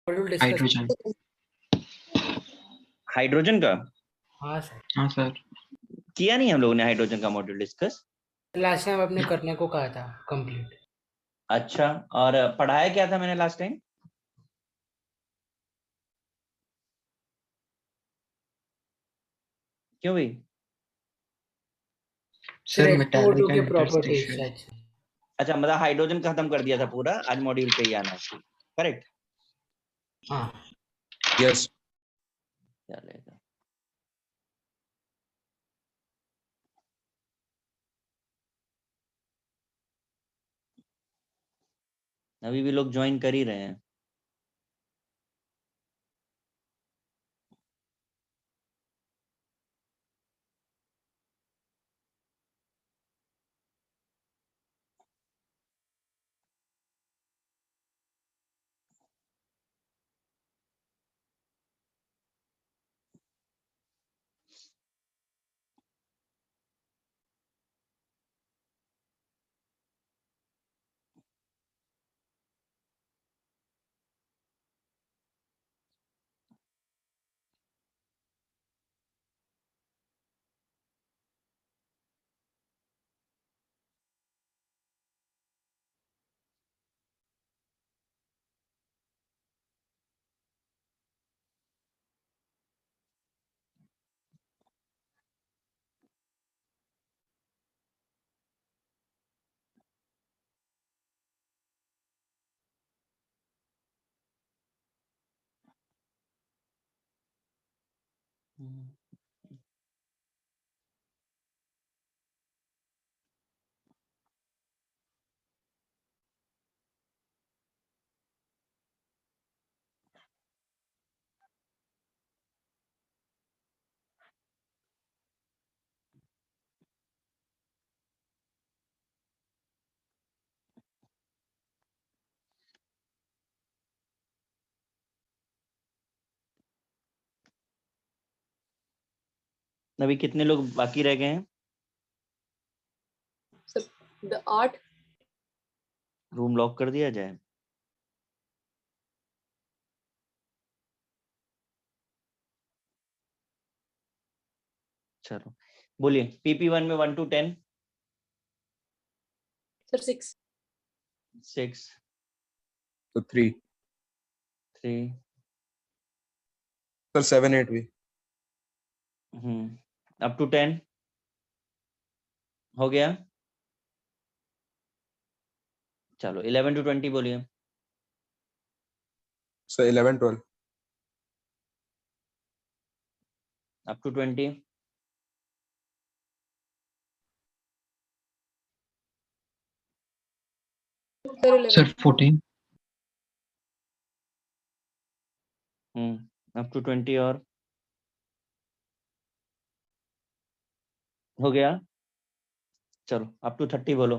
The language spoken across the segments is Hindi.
Module discuss. हाइड्रोजन। हाइड्रोजन का? हाँ सर, हाँ सर। किया नहीं हम लोगों ने हाइड्रोजन का मॉड्यूल डिस्कस? लास्ट टाइम आपने करने को कहा था कंप्लीट। अच्छा, और पढ़ाया क्या था मैंने लास्ट टाइम? क्यों भाई? सर H2O2 मेटालिक के एंड प्रॉपर्टीज इंटरस्टिशियल। सच। अच्छा, मतलब हाइड्रोजन खत्म कर दिया था पूरा, आज मॉड्यूल पे ही आना है, करेक्ट? हाँ यस। चलेगा। अभी भी लोग ज्वाइन कर ही रहे हैं। अभी कितने लोग बाकी रह गए हैं? सर 8। रूम लॉक कर दिया जाए? चलो बोलिए, PP1 में 1 to 10। सर 6। 6। तो 3। 3। सर 7 8 भी। अप टू 10 हो गया। चलो 11 to 20 बोलिए। Sir 11 12। Up to 20। Sir 11। Sir 14। Up to 20 और हो गया। चलो अप टू 30 बोलो।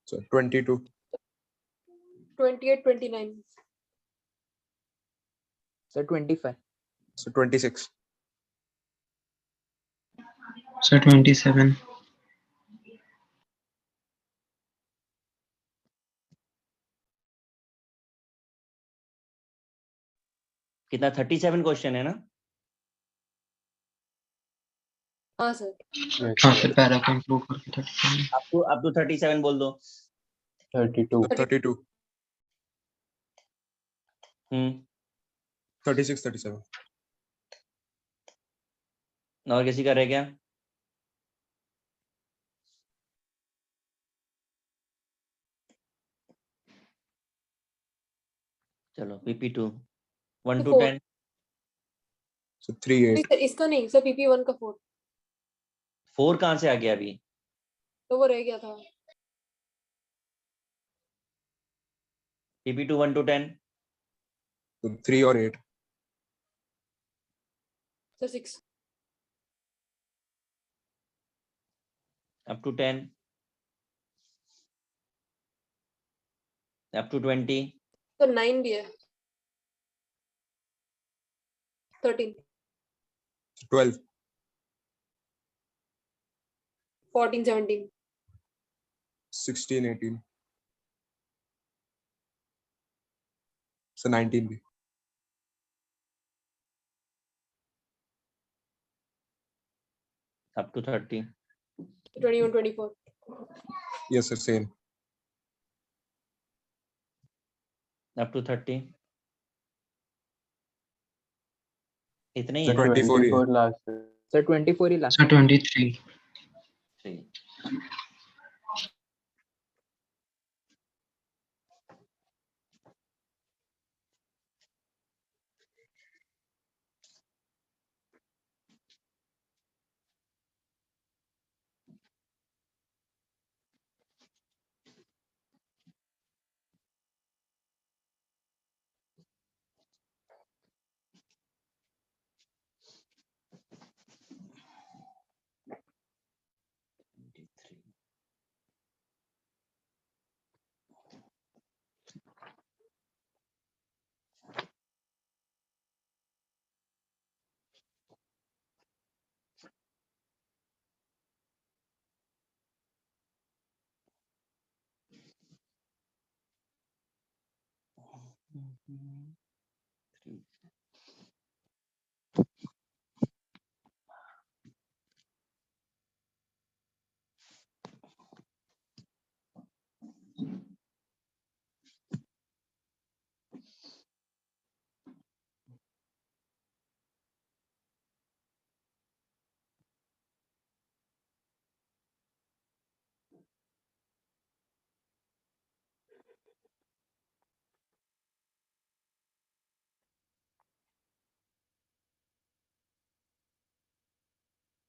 सर 22। 28 29। सर 25। सर 26। सर 27। कितना? 37 क्वेश्चन है ना? हाँ सर। हाँ सर, पैरा को इंक्लूड करके 37। अप टू 37 बोल दो। 32। 32। 36 37। और किसी का रह गया? चलो PP2 1 to 10। सर 3 नहीं 8। सर, इसका नहीं सर, PP1 का 4 4 कहाँ से आ गया अभी? तो वो रह गया था। PP2 1 to 10। तो 3 और 8। Sir 6। Up to 10। Up to 20। Sir 9 भी है। 13 12। 14 17 16 18। So 19 भी. up to 30. 21, 24. Yes, sir. Same. up to 30. इतने ही So है ना? 24 ही है. 24 last. Sir, 24 ही last. Sir, 23. सही.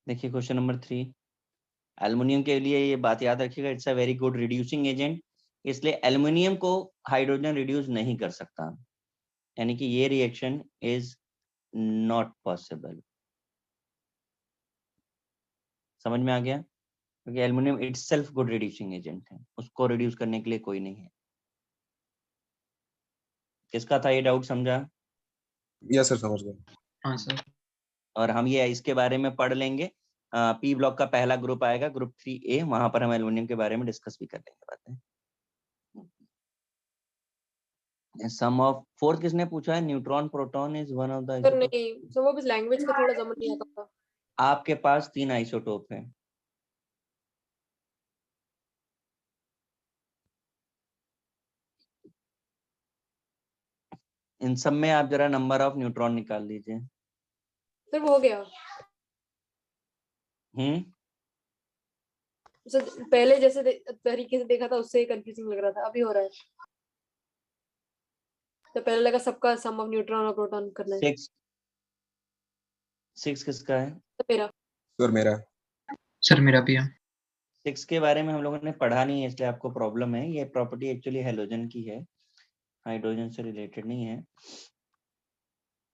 देखिए क्वेश्चन नंबर 3. एल्युमिनियम के लिए ये बात याद रखिएगा, it's a very good reducing agent, इसलिए एल्युमिनियम को हाइड्रोजन रिड्यूस नहीं कर सकता, यानी कि ये रिएक्शन इज नॉट पॉसिबल. समझ में आ गया? क्योंकि aluminium itself good reducing agent है, उसको रिड्यूस करने के लिए कोई नहीं है. किसका था ये डाउट, समझा? Yes, sir. समझ गया. हाँ sir. और हम ये इसके बारे में पढ़ लेंगे. पी ब्लॉक का पहला ग्रुप आएगा, ग्रुप 3A, वहां पर हम एल्युमिनियम के बारे में डिस्कस भी कर लेंगे बातें. सम ऑफ फोर्थ किसने पूछा है? Neutron proton is one of the sir नहीं, सर वो बस लैंग्वेज का थोड़ा समझ नहीं आता था. आपके पास 3 आइसोटोप है. इन सब में आप जरा नंबर ऑफ न्यूट्रॉन निकाल लीजिए. सर वो हो गया. सर पहले जैसे तरीके से देखा था उससे कंफ्यूजिंग लग रहा था, अभी हो रहा है. तो पहले लगा सबका सम ऑफ न्यूट्रॉन और प्रोटॉन करना है. 6 किसका है? तो मेरा. Sir मेरा. Sir, मेरा भी है. 6 के बारे में हम लोगों ने पढ़ा नहीं है, इसलिए आपको प्रॉब्लम है. ये प्रॉपर्टी एक्चुअली हैलोजन की है, हाइड्रोजन से रिलेटेड नहीं है.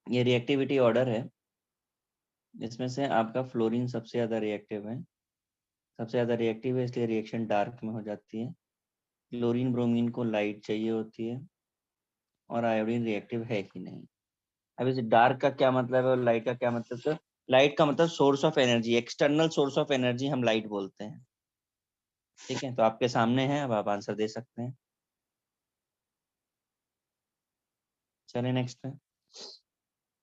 ये रिएक्टिविटी ऑर्डर है, इसमें से आपका फ्लोरीन सबसे ज्यादा रिएक्टिव है, सबसे ज्यादा रिएक्टिव है, इसलिए रिएक्शन डार्क में हो जाती है. क्लोरीन ब्रोमीन को लाइट चाहिए होती है, और आयोडीन रिएक्टिव है ही नहीं. अब इस डार्क का क्या मतलब है और लाइट का क्या मतलब है? लाइट का मतलब source of energy, external source of energy हम लाइट बोलते हैं. ठीक है, तो आपके सामने है, अब आप आंसर दे सकते हैं. चलिए नेक्स्ट पे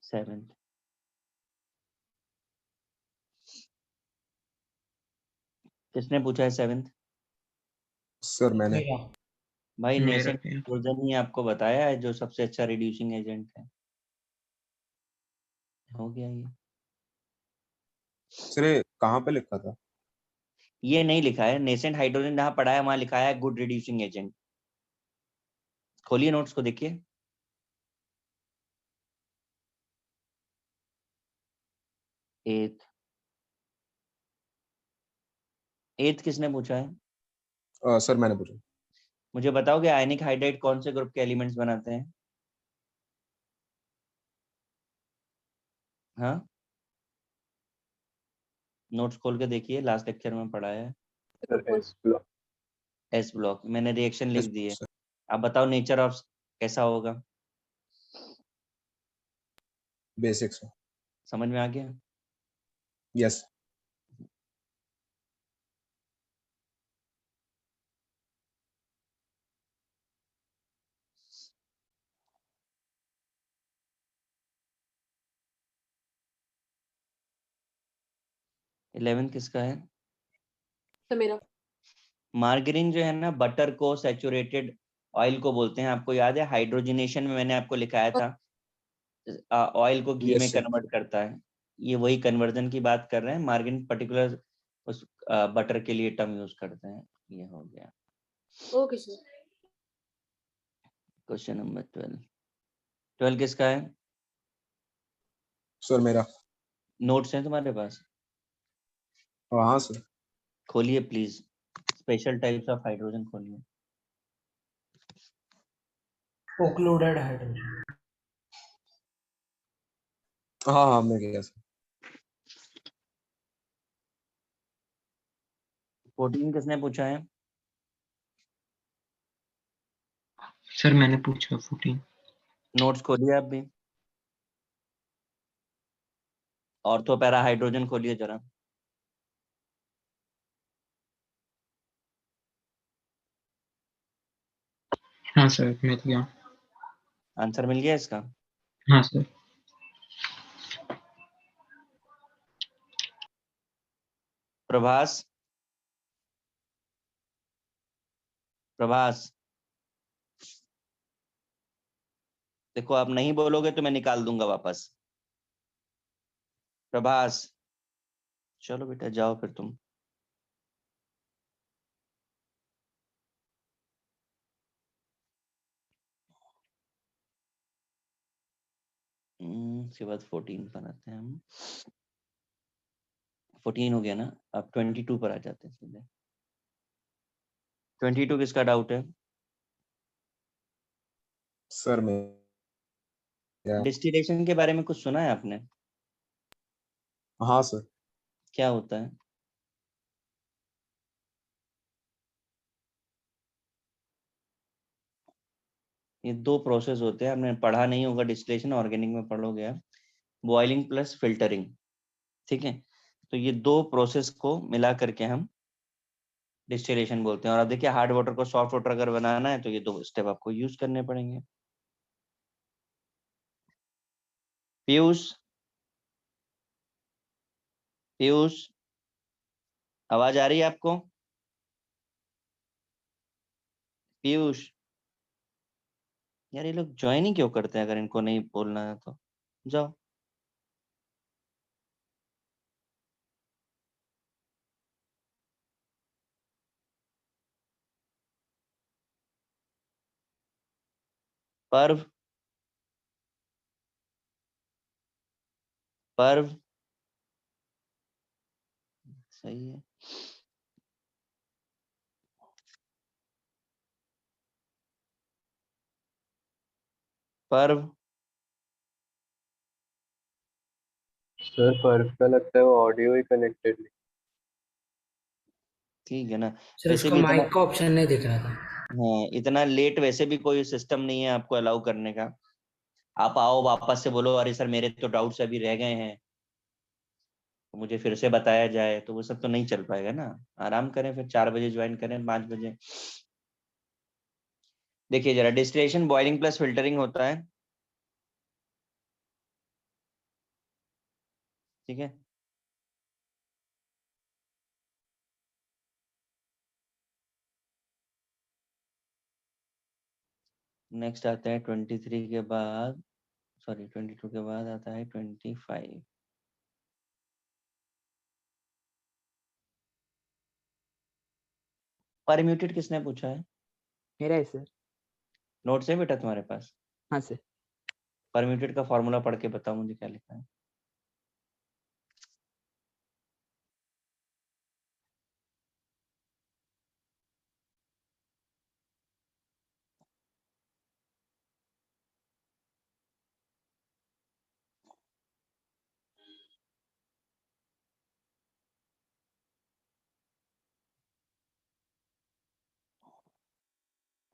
7. किसने पूछा है 7th? Sir मैंने. मेरा. भाई मेरा नेसेंट भी है. हाइड्रोजन ही आपको बताया है जो सबसे अच्छा रिड्यूसिंग एजेंट है. हो गया ये. Sir ये कहाँ पे लिखा था? ये नहीं लिखा है, नेसेंट हाइड्रोजन जहाँ पढ़ा है वहां लिखा है गुड रिड्यूसिंग एजेंट. खोलिए नोट्स को देखिए. एथ किसने पूछा है? Sir मैंने पूछा. मुझे बताओगे आयनिक हाइड्राइड कौन से ग्रुप के एलिमेंट्स बनाते हैं? हाँ, नोट्स खोल के देखिए, लास्ट लेक्चर में पढ़ाया है. Sir, S block. S block, मैंने रिएक्शन लिख Yes, दी है. sir. आप बताओ नेचर ऑफ कैसा होगा, Basics. समझ में आ गया? Yes. 11 किसका है? तो मेरा मार्गरीन जो है ना, बटर को सैचुरेटेड ऑयल को बोलते हैं। आपको याद है हाइड्रोजनेशन में मैंने आपको लिखाया था, ऑयल को घी Yes, में sir. कन्वर्ट करता है। ये वही कन्वर्जन की बात कर रहे हैं। मार्गरीन पर्टिकुलर उस बटर के लिए टर्म यूज करते हैं। ये हो गया ओके सर। क्वेश्चन नंबर 12 किसका है? Sir, मेरा। नोट्स हैं तुम्हारे पास? हाँ सर। खोलिए please, special types of hydrogen खोलिए। ओक्लूडेड हाइड्रोजन। हाँ मैं गया सर। 14 किसने पूछा है? सर मैंने पूछा 14। नोट्स खोलिए आप भी। ऑर्थो पैरा हाइड्रोजन खोलिए जरा। हाँ सर मिल गया। आंसर मिल गया इसका? हाँ सर। प्रभास, प्रभास देखो, आप नहीं बोलोगे तो मैं निकाल दूंगा वापस। प्रभास, चलो बेटा जाओ फिर तुम। उसके बाद 14 पर आते हैं हम। 14 हो गया ना, अब 22 पर आ जाते हैं सीधे। 22 किसका डाउट है? सर मेरा। डिस्टिलेशन के बारे में कुछ सुना है आपने? हाँ सर। क्या होता है? ये दो प्रोसेस होते हैं, आपने पढ़ा नहीं होगा डिस्टिलेशन, ऑर्गेनिक में पढ़ोगे आप। बॉइलिंग प्लस फिल्टरिंग, ठीक है। तो ये दो प्रोसेस को मिला करके हम डिस्टिलेशन बोलते हैं। और अब देखिए, हार्ड वाटर को सॉफ्ट वाटर अगर बनाना है तो ये दो स्टेप आपको यूज करने पड़ेंगे। पीयूष, पीयूष आवाज आ रही है आपको? पीयूष, यार ये लोग ज्वाइन ही क्यों करते हैं अगर इनको नहीं बोलना है तो? जाओ। पर्व, पर्व सही है। पर्व, सर पर्फ का लगता है वो ऑडियो ही कनेक्टेड नहीं। ठीक है ना। सर वैसे उसका भी इतना, माइक का ऑप्शन नहीं दिख रहा था। हाँ इतना लेट वैसे भी कोई सिस्टम नहीं है आपको अलाउ करने का। आप आओ वापस से बोलो अरे सर मेरे तो डाउट्स अभी रह गए हैं, तो मुझे फिर से बताया जाए, तो वो सब तो नहीं चल पाएगा ना। आराम करें, फिर 4 बजे ज्वाइन करें, 5 बजे। देखिए जरा, डिस्टिलेशन बॉइलिंग प्लस फिल्टरिंग होता है, ठीक है। नेक्स्ट आता है 23 के बाद, सॉरी 22 के बाद आता है 25। परम्यूटेड किसने पूछा है? मेरा है सर। नोट्स है बेटा तुम्हारे पास? हाँ सर। परम्यूटेड का फॉर्मूला पढ़ के बताओ मुझे क्या लिखा है।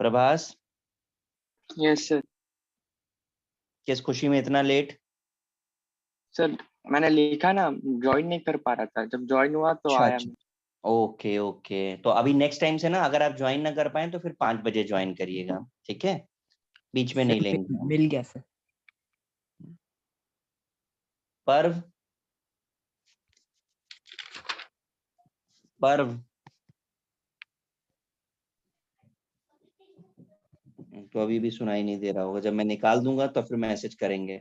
Prabhas, yes sir. किस खुशी में इतना लेट? सर मैंने लिखा ना, ज्वाइन नहीं कर पा रहा था, जब ज्वाइन हुआ तो अच्छा आया अच्छा, मैं। Okay okay. तो अभी नेक्स्ट टाइम से ना, अगर आप ज्वाइन ना कर पाए तो फिर 5 बजे ज्वाइन करिएगा, ठीक है। बीच में नहीं सर लेंगे हम। मिल गया सर। पर्व, पर्व तो अभी भी सुनाई नहीं दे रहा होगा, जब मैं निकाल दूंगा तो फिर मैसेज करेंगे।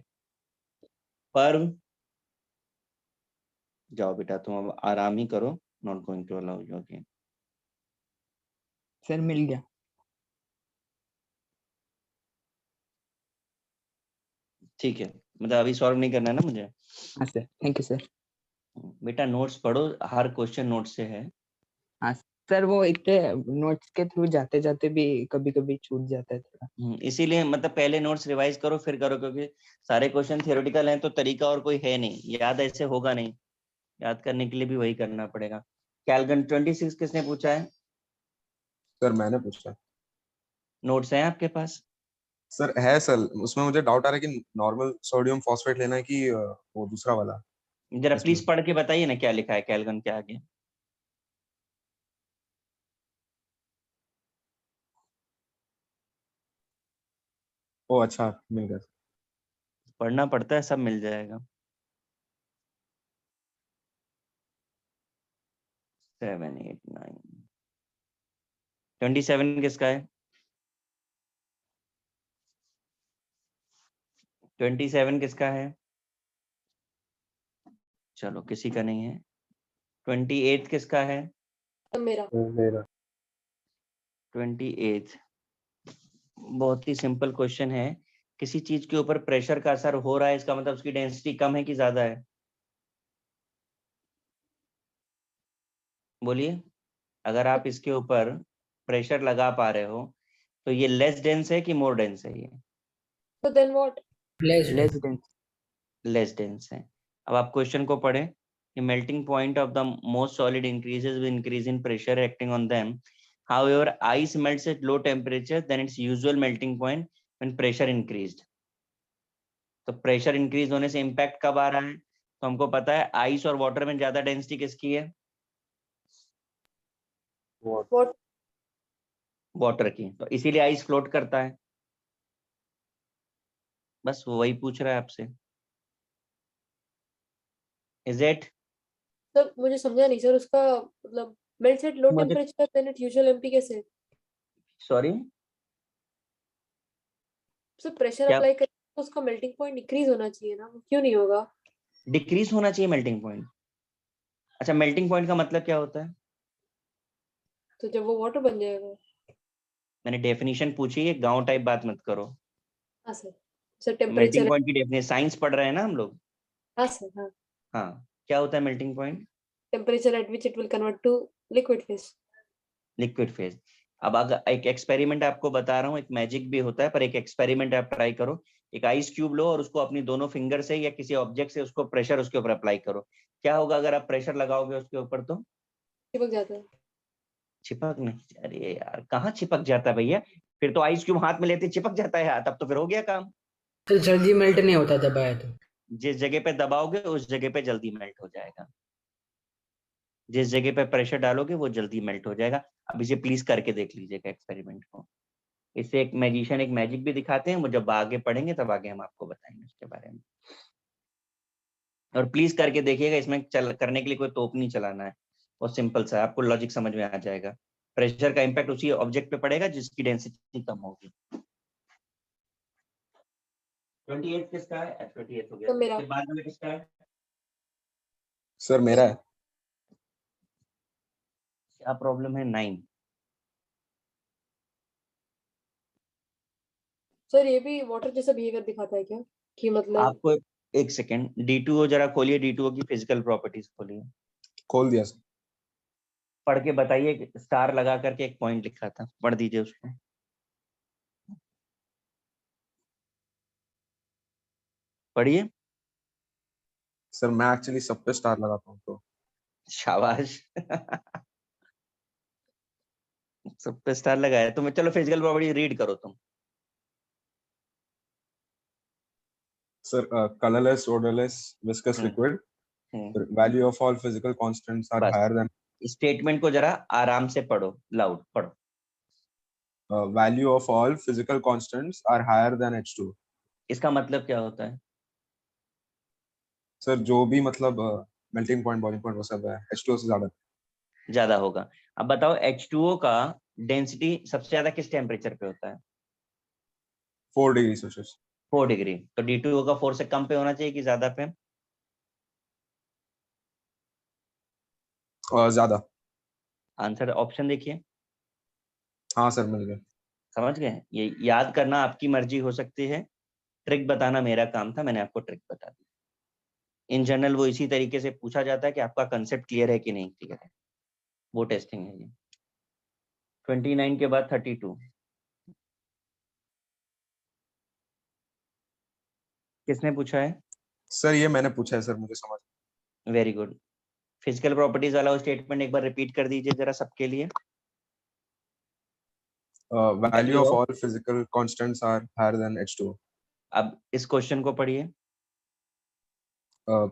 पर्व जाओ बेटा, तुम अब आराम ही करो, not going to allow you again. Sir मिल गया। ठीक है, मतलब अभी सॉल्व नहीं करना है ना मुझे। हाँ सर, थैंक यू सर। बेटा नोट्स पढ़ो, हर क्वेश्चन नोट से है। हाँ सर, वो इतने नोट्स के थ्रू जाते जाते भी कभी कभी छूट जाता है थोड़ा। इसीलिए मतलब पहले नोट्स रिवाइज करो फिर करो, क्योंकि सारे क्वेश्चन थियोरेटिकल हैं तो तरीका और कोई है नहीं, याद ऐसे होगा नहीं, याद करने के लिए भी वही करना पड़ेगा। कैलगन 26 किसने पूछा है? सर मैंने पूछा। नोट्स हैं आपके पास? सर है सर, उसमें मुझे डाउट आ रहा है कि नॉर्मल सोडियम फॉस्फेट लेना है कि वो दूसरा वाला। जरा इसमें प्लीज पढ़ के बताइए ना क्या लिखा है कैलगन के आगे। ओ अच्छा, मिल गया। पढ़ना पड़ता है, सब मिल जाएगा। 7 8 9 27 किसका है? 27 किसका है? चलो किसी का नहीं है। 28 किसका है? मेरा। मेरा। 28 बहुत ही सिंपल क्वेश्चन है। किसी चीज के ऊपर प्रेशर का असर हो रहा है, इसका मतलब उसकी डेंसिटी कम है कि ज्यादा है? बोलिए। अगर आप इसके ऊपर प्रेशर लगा पा रहे हो तो ये लेस डेंस है कि मोर डेंस है? ये तो then what? Less less dense. Less dense है। अब आप क्वेश्चन को पढ़ें कि melting point of the most solid increases with increase in pressure acting on them, however ice melts at low temperature than its usual melting point when pressure increased। तो प्रेशर इंक्रीज होने से इम्पैक्ट कब आ रहा है? तो हमको पता है आइस और वाटर में ज्यादा डेंसिटी किसकी है? व्हाट? वाटर की, तो इसीलिए आइस फ्लोट करता है। बस वो वही पूछ रहा है आपसे। Is it? सर मुझे समझा नहीं सर, उसका मतलब मेल्ट्स एट लो मुझे temperature then it usual MP कैसे? सॉरी सर प्रेशर क्या? अप्लाई कर तो उसका मेल्टिंग पॉइंट डिक्रीज होना चाहिए ना, वो क्यों नहीं होगा? डिक्रीज होना चाहिए मेल्टिंग पॉइंट? अच्छा, मेल्टिंग पॉइंट का मतलब क्या होता है? तो जब वो वाटर बन जाएगा। मैंने डेफिनेशन पूछी है, गांव टाइप बात मत करो। हाँ sir. Sir melting temperature. Point की डेफिनेशन साइंस पढ़ रहे हैं ना हम लोग। हाँ सर, हाँ। हाँ, क्या होता है melting point? Temperature at which it will convert to liquid phase. Liquid phase. अब अगर एक एक्सपेरिमेंट आपको बता रहा हूँ, एक मैजिक भी होता है, पर एक एक्सपेरिमेंट आप ट्राई करो। एक आइस क्यूब लो और उसको अपनी दोनों फिंगर से या किसी ऑब्जेक्ट से उसको प्रेशर उसके ऊपर अप्लाई करो। क्या होगा अगर आप प्रेशर लगाओगे उसके ऊपर? तो चिपक जाता है। चिपक नहीं, अरे यार कहाँ चिपक जाता है भैया? फिर तो आइस क्यूब हाथ में लेते चिपक जाता है हाथ, तब तो फिर हो गया काम। तो जल्दी मेल्ट नहीं होता दबाया तो। जिस जगह पे दबाओगे उस जगह पे जल्दी मेल्ट हो जाएगा, जिस जगह पे प्रेशर डालोगे वो जल्दी मेल्ट हो जाएगा। अब इसे प्लीज करके देख लीजिएगा एक्सपेरिमेंट को। इससे एक मैजिशियन एक मैजिक भी दिखाते हैं, वो जब आगे पढ़ेंगे तब आगे हम आपको बताएंगे उसके बारे में। और प्लीज करके देखिएगा, इसमें करने के लिए कोई तोप नहीं चलाना है, बहुत सिंपल सा है, आपको लॉजिक समझ में आ जाएगा। प्रेशर का इम्पैक्ट उसी ऑब्जेक्ट पे पड़ेगा जिसकी डेंसिटी कम होगी। 28 किसका है? 28 हो गया। तो मेरा। इसके बाद में किसका है? सर मेरा है। क्या प्रॉब्लम है? 9। सर ये भी वाटर जैसा बिहेवियर दिखाता है क्या? कि मतलब आपको एक सेकेंड D2O जरा खोलिए, D2O की फिजिकल प्रॉपर्टीज खोलिए, खोल दिया सर। पढ़ के बताइए। स्टार लगा करके एक पॉइंट लिखा था, पढ़ दीजिए उसको। पढ़िए। सर मैं एक्चुअली सब पे स्टार लगाता हूँ तो। शाबाश सब पे स्टार लगाया तो मैं, चलो फिजिकल प्रॉपर्टी रीड करो तुम। Sir colorless, odorless, viscous hmm, liquid. Hmm, Value of all physical constants are बस higher than स्टेटमेंट को जरा आराम से पढ़ो, लाउड पढ़ो। value of all physical constants are higher than H2। इसका मतलब क्या होता है? सर जो भी मतलब मेल्टिंग पॉइंट, बॉइलिंग पॉइंट वो सब है H2O से ज्यादा। ज्यादा होगा। अब बताओ H2O का डेंसिटी सबसे ज्यादा किस टेम्परेचर पे होता है? 4 डिग्री सेल्सियस। 4 डिग्री। तो D2O का 4 से कम पे होना चाहिए कि ज्यादा पे? ज्यादा। आंसर ऑप्शन देखिए। हाँ सर, मिल गया। समझ गए? ये याद करना आपकी मर्जी हो सकती है, ट्रिक बताना मेरा काम था, मैंने आपको ट्रिक बता दी। इन जनरल वो इसी तरीके से पूछा जाता है कि आपका कंसेप्ट क्लियर है कि नहीं क्लियर है, वो टेस्टिंग है ये। 29 के बाद 32 किसने पूछा है? सर ये मैंने पूछा है सर, मुझे समझ। Very good. फिजिकल प्रॉपर्टीज वाला स्टेटमेंट एक बार रिपीट कर दीजिए जरा सबके लिए। Value of all physical constants are higher than H2O। अब इस क्वेश्चन को पढ़िए।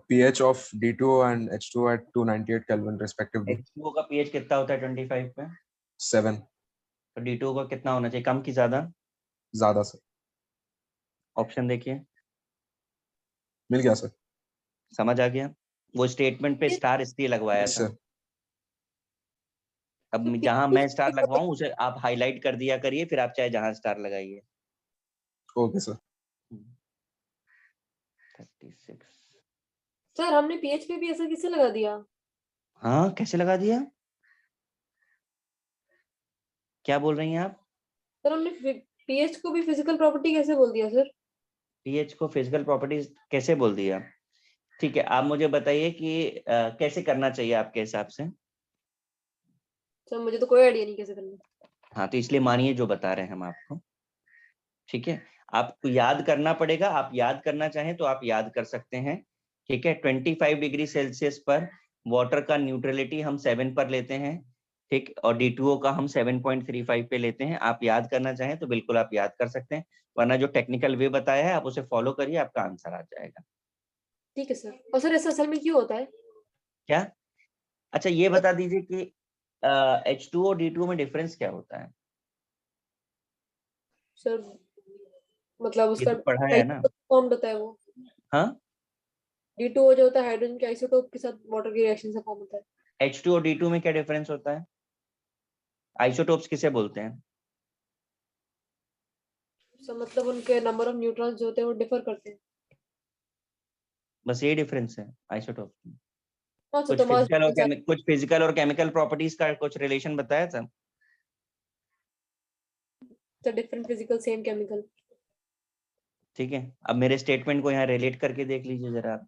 pH of D2O and H2O at 298 Kelvin respectively। H2O का pH कितना होता है 25 पे? 7। तो D2O का कितना होना चाहिए, कम की ज्यादा? ज्यादा सर। ऑप्शन देखिए। मिल गया सर। समझ आ गया? वो स्टेटमेंट पे स्टार इसलिए लगवाया यस था। सर। अब जहां मैं स्टार लगवाऊं उसे आप हाईलाइट कर दिया करिए, फिर आप चाहे जहां स्टार लगाइए। Okay sir. 36। सर हमने पीएच पे भी ऐसा किसे लगा दिया? हाँ, कैसे लगा दिया? क्या बोल रही हैं आप? सर हमने पीएच को भी फिजिकल प्रॉपर्टी कैसे बोल दिया सर? पीएच को फिजिकल प्रॉपर्टीज कैसे बोल दिया? ठीक है, आप मुझे बताइए कि कैसे करना चाहिए आपके हिसाब से। सर मुझे तो कोई आइडिया नहीं कैसे करना। हाँ, तो इसलिए मानिए जो बता रहे हैं हम आपको। ठीक है, आपको याद करना पड़ेगा, आप याद करना चाहें तो आप याद कर सकते हैं। ठीक है, 25 डिग्री सेल्सियस पर वाटर का न्यूट्रलिटी हम 7 पर लेते हैं। ठीक, और D2O का हम 7.35 पे लेते हैं। आप याद करना चाहें तो बिल्कुल आप याद कर सकते हैं, वरना जो टेक्निकल वे बताया है आप उसे फॉलो करिए, आपका आंसर आ जाएगा। ठीक है सर। और सर ऐसा असल में क्यों होता है? क्या? अच्छा, ये बता दीजिए कि H2O D2O में डिफरेंस क्या होता है? सर मतलब ये उसका तो पढ़ा है ना? फॉर्म बताया वो। हाँ, D2O जो होता है हाइड्रोजन के आइसोटोप के साथ वाटर की रिएक्शन से फॉर्म होता है। H2O D2 में क्या डिफरेंस होता है? आइसोटोप्स किसे बोलते हैं? सर मतलब उनके नंबर ऑफ न्यूट्रॉन्स जो होते हैं वो डिफर करते हैं। बस ये डिफरेंस है आइसोटोप में। हाँ सर, तो कुछ फिजिकल और केमिकल प्रॉपर्टीज का कुछ रिलेशन बताया था? Different physical same chemical. ठीक है, अब मेरे स्टेटमेंट को यहाँ रिलेट करके देख लीजिए जरा आप।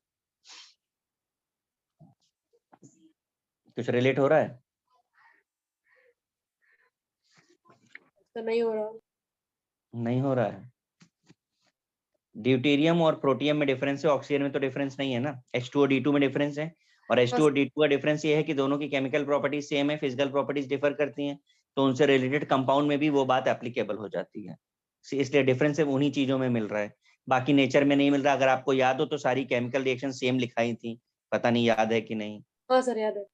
कुछ रिलेट हो रहा है? सर नहीं हो रहा। नहीं हो रहा है। ड्यूटेरियम और प्रोटियम में डिफरेंस है, ऑक्सीजन में तो डिफरेंस नहीं है ना। H2O D2 में डिफरेंस है, और H2O D2 का डिफरेंस ये है कि दोनों की केमिकल प्रॉपर्टीज सेम है, फिजिकल प्रॉपर्टीज डिफर करती हैं, तो उनसे रिलेटेड कंपाउंड में भी वो बात एप्लीकेबल हो जाती है। इसलिए डिफरेंस है उन्हीं चीजों में मिल रहा है, बाकी नेचर में नहीं मिल रहा। अगर आपको याद हो तो सारी केमिकल रिएक्शन सेम लिखाई थी, पता नहीं याद है कि नहीं। हाँ सर याद है।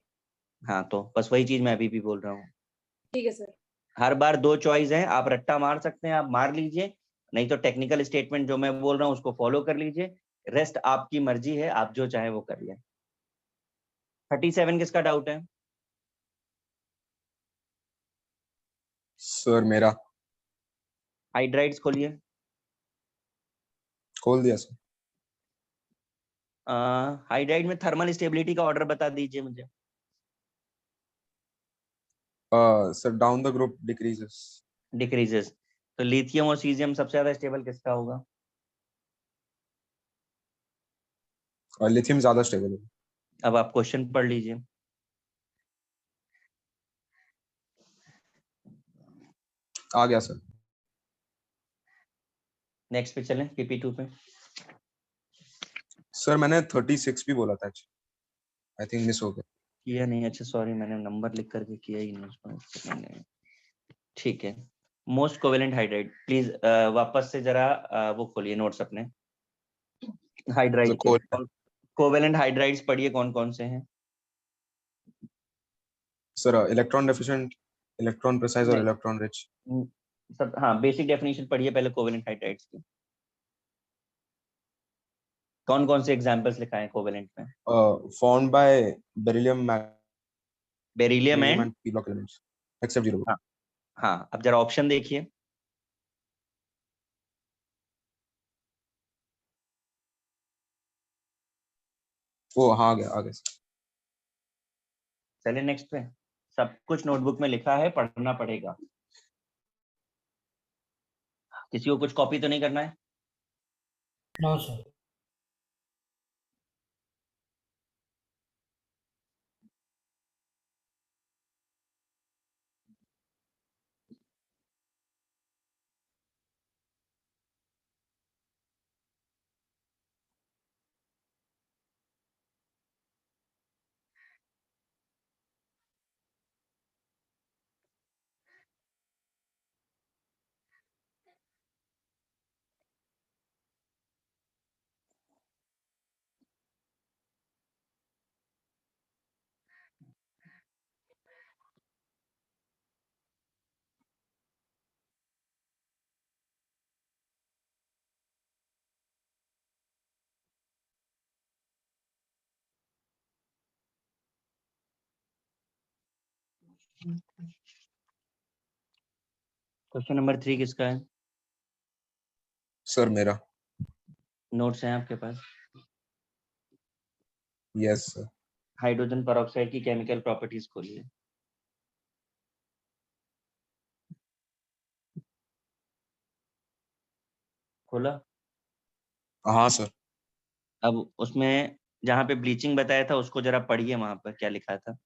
हाँ, तो बस वही चीज मैं अभी भी बोल रहा हूँ। ठीक है सर। हर बार 2 चॉइस है, आप रट्टा मार सकते हैं, आप मार लीजिए, नहीं तो टेक्निकल स्टेटमेंट जो मैं बोल रहा हूँ उसको फॉलो कर लीजिए। रेस्ट आपकी मर्जी है, आप जो चाहे वो कर लें। 37 किसका डाउट है? सर मेरा। हाइड्राइड्स खोलिए। खोल दिया सर। हाइड्राइड में थर्मल स्टेबिलिटी का ऑर्डर बता दीजिए मुझे। Sir down the group decreases. Decreases. तो लिथियम और सीजियम सबसे ज्यादा स्टेबल किसका होगा? और लिथियम ज्यादा स्टेबल है। अब आप क्वेश्चन पढ़ लीजिए। आ गया सर। नेक्स्ट पे चलें, PP2 पे। सर मैंने 36 भी बोला था, आई थिंक मिस हो गया। किया नहीं? अच्छा सॉरी, मैंने नंबर लिख करके किया ही नहीं उसको मैंने। ठीक है, मोस्ट कोवेलेंट हाइड्राइड प्लीज वापस से जरा वो खोलिए नोट्स अपने हाइड्राइड के। कोवेलेंट हाइड्राइड्स पढ़िए कौन कौन से हैं। Sir electron deficient, electron precise और नहीं, इलेक्ट्रॉन रिच। सब हाँ, बेसिक डेफिनेशन पढ़िए पहले कोवेलेंट हाइड्राइड्स की। कौन कौन से एग्जांपल्स लिखा है कोवेलेंट में? Formed by beryllium beryllium Beryllium and and p block elements except 0 volt. हाँ, अब जरा ऑप्शन देखिए। वो हाँ आ गया sir. चलिए नेक्स्ट पे। सब कुछ नोटबुक में लिखा है, पढ़ना पड़ेगा। किसी को कुछ कॉपी तो नहीं करना है? No sir. क्वेश्चन नंबर 3 किसका है? Sir मेरा. नोट्स हैं आपके पास? Yes sir. हाइड्रोजन पेरोक्साइड की केमिकल प्रॉपर्टीज खोलिए। खोला? हाँ sir. अब उसमें जहाँ पे ब्लीचिंग बताया था उसको जरा पढ़िए, वहां पर क्या लिखा था।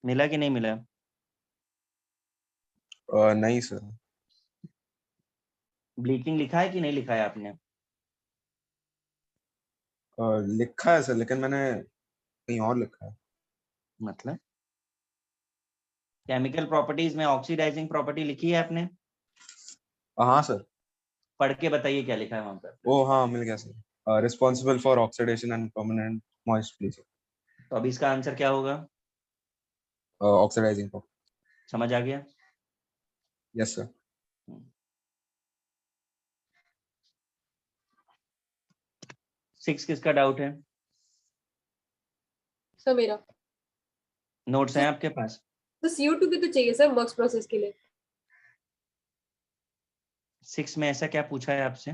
मिला कि नहीं मिला? नहीं sir. ब्लीचिंग लिखा है कि नहीं लिखा है आपने? लिखा है सर लेकिन मैंने कहीं और लिखा है. मतलब केमिकल प्रॉपर्टीज में ऑक्सीडाइजिंग प्रॉपर्टी लिखी है आपने? हाँ सर. पढ़ के बताइए क्या लिखा है वहां पर। वो हाँ मिल गया sir. Responsible for oxidation and permanent moist bleaching. तो अभी इसका आंसर क्या होगा? Oxidizing property. समझ आ गया? Yes sir. 6 किसका डाउट है? सर मेरा। नोट्स हैं आपके पास? तो CO2 भी तो चाहिए सर मक्स प्रोसेस के लिए। 6 में ऐसा क्या पूछा है आपसे?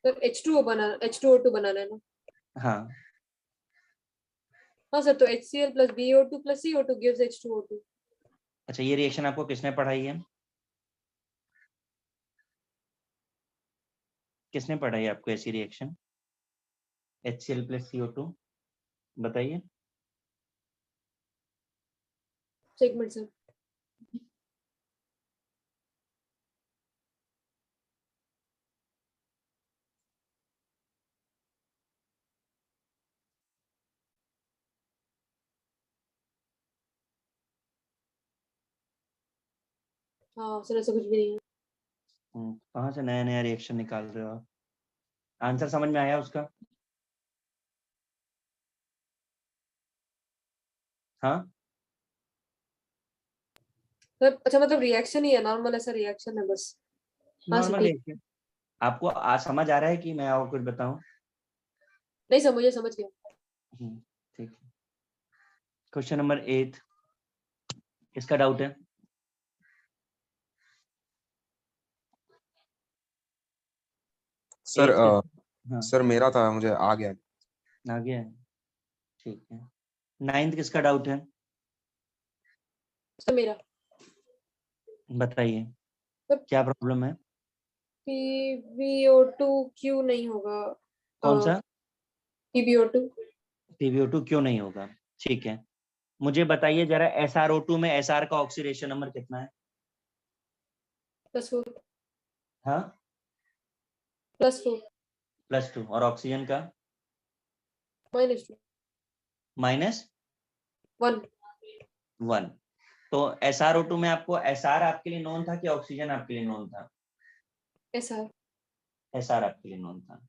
सर H2O2 बनाना है ना? हाँ, हाँ सर, तो HCl plus BO2 plus CO2 gives H2O2. अच्छा ये रिएक्शन आपको किसने पढ़ाई है? किसने पढ़ाई आपको ऐसी रिएक्शन HCl plus CO2? बताइए। एक मिनट सर। हाँ सर, ऐसा कुछ भी नहीं है। कहाँ से नया नया रिएक्शन निकाल रहे हो आप? आंसर समझ में आया उसका? हाँ, सर अच्छा, मतलब रिएक्शन ही है, नॉर्मल ऐसा रिएक्शन है बस। हाँ सर नॉर्मल ठीक। रिएक्शन। आपको आज समझ आ रहा है कि मैं और कुछ बताऊं? नहीं समझ गया। ठीक है। क्वेश्चन नंबर 8 किसका डाउट है? सर हाँ, सर मेरा था, मुझे आ गया. आ गया है। ठीक है। 9th किसका डाउट है? सर मेरा। बताइए सर क्या प्रॉब्लम है? PbO2 क्यों नहीं होगा? कौन सा? PbO2। PbO2 क्यों नहीं होगा? ठीक है, मुझे बताइए जरा SrO2 में Sr का ऑक्सीडेशन नंबर कितना है? +4। हाँ, +4। +2। और ऑक्सीजन का? -2। -1। 1। तो SrO2 में आपको Sr आपके लिए नोन था कि ऑक्सीजन आपके लिए नोन था? SR। Sr आपके लिए नोन था।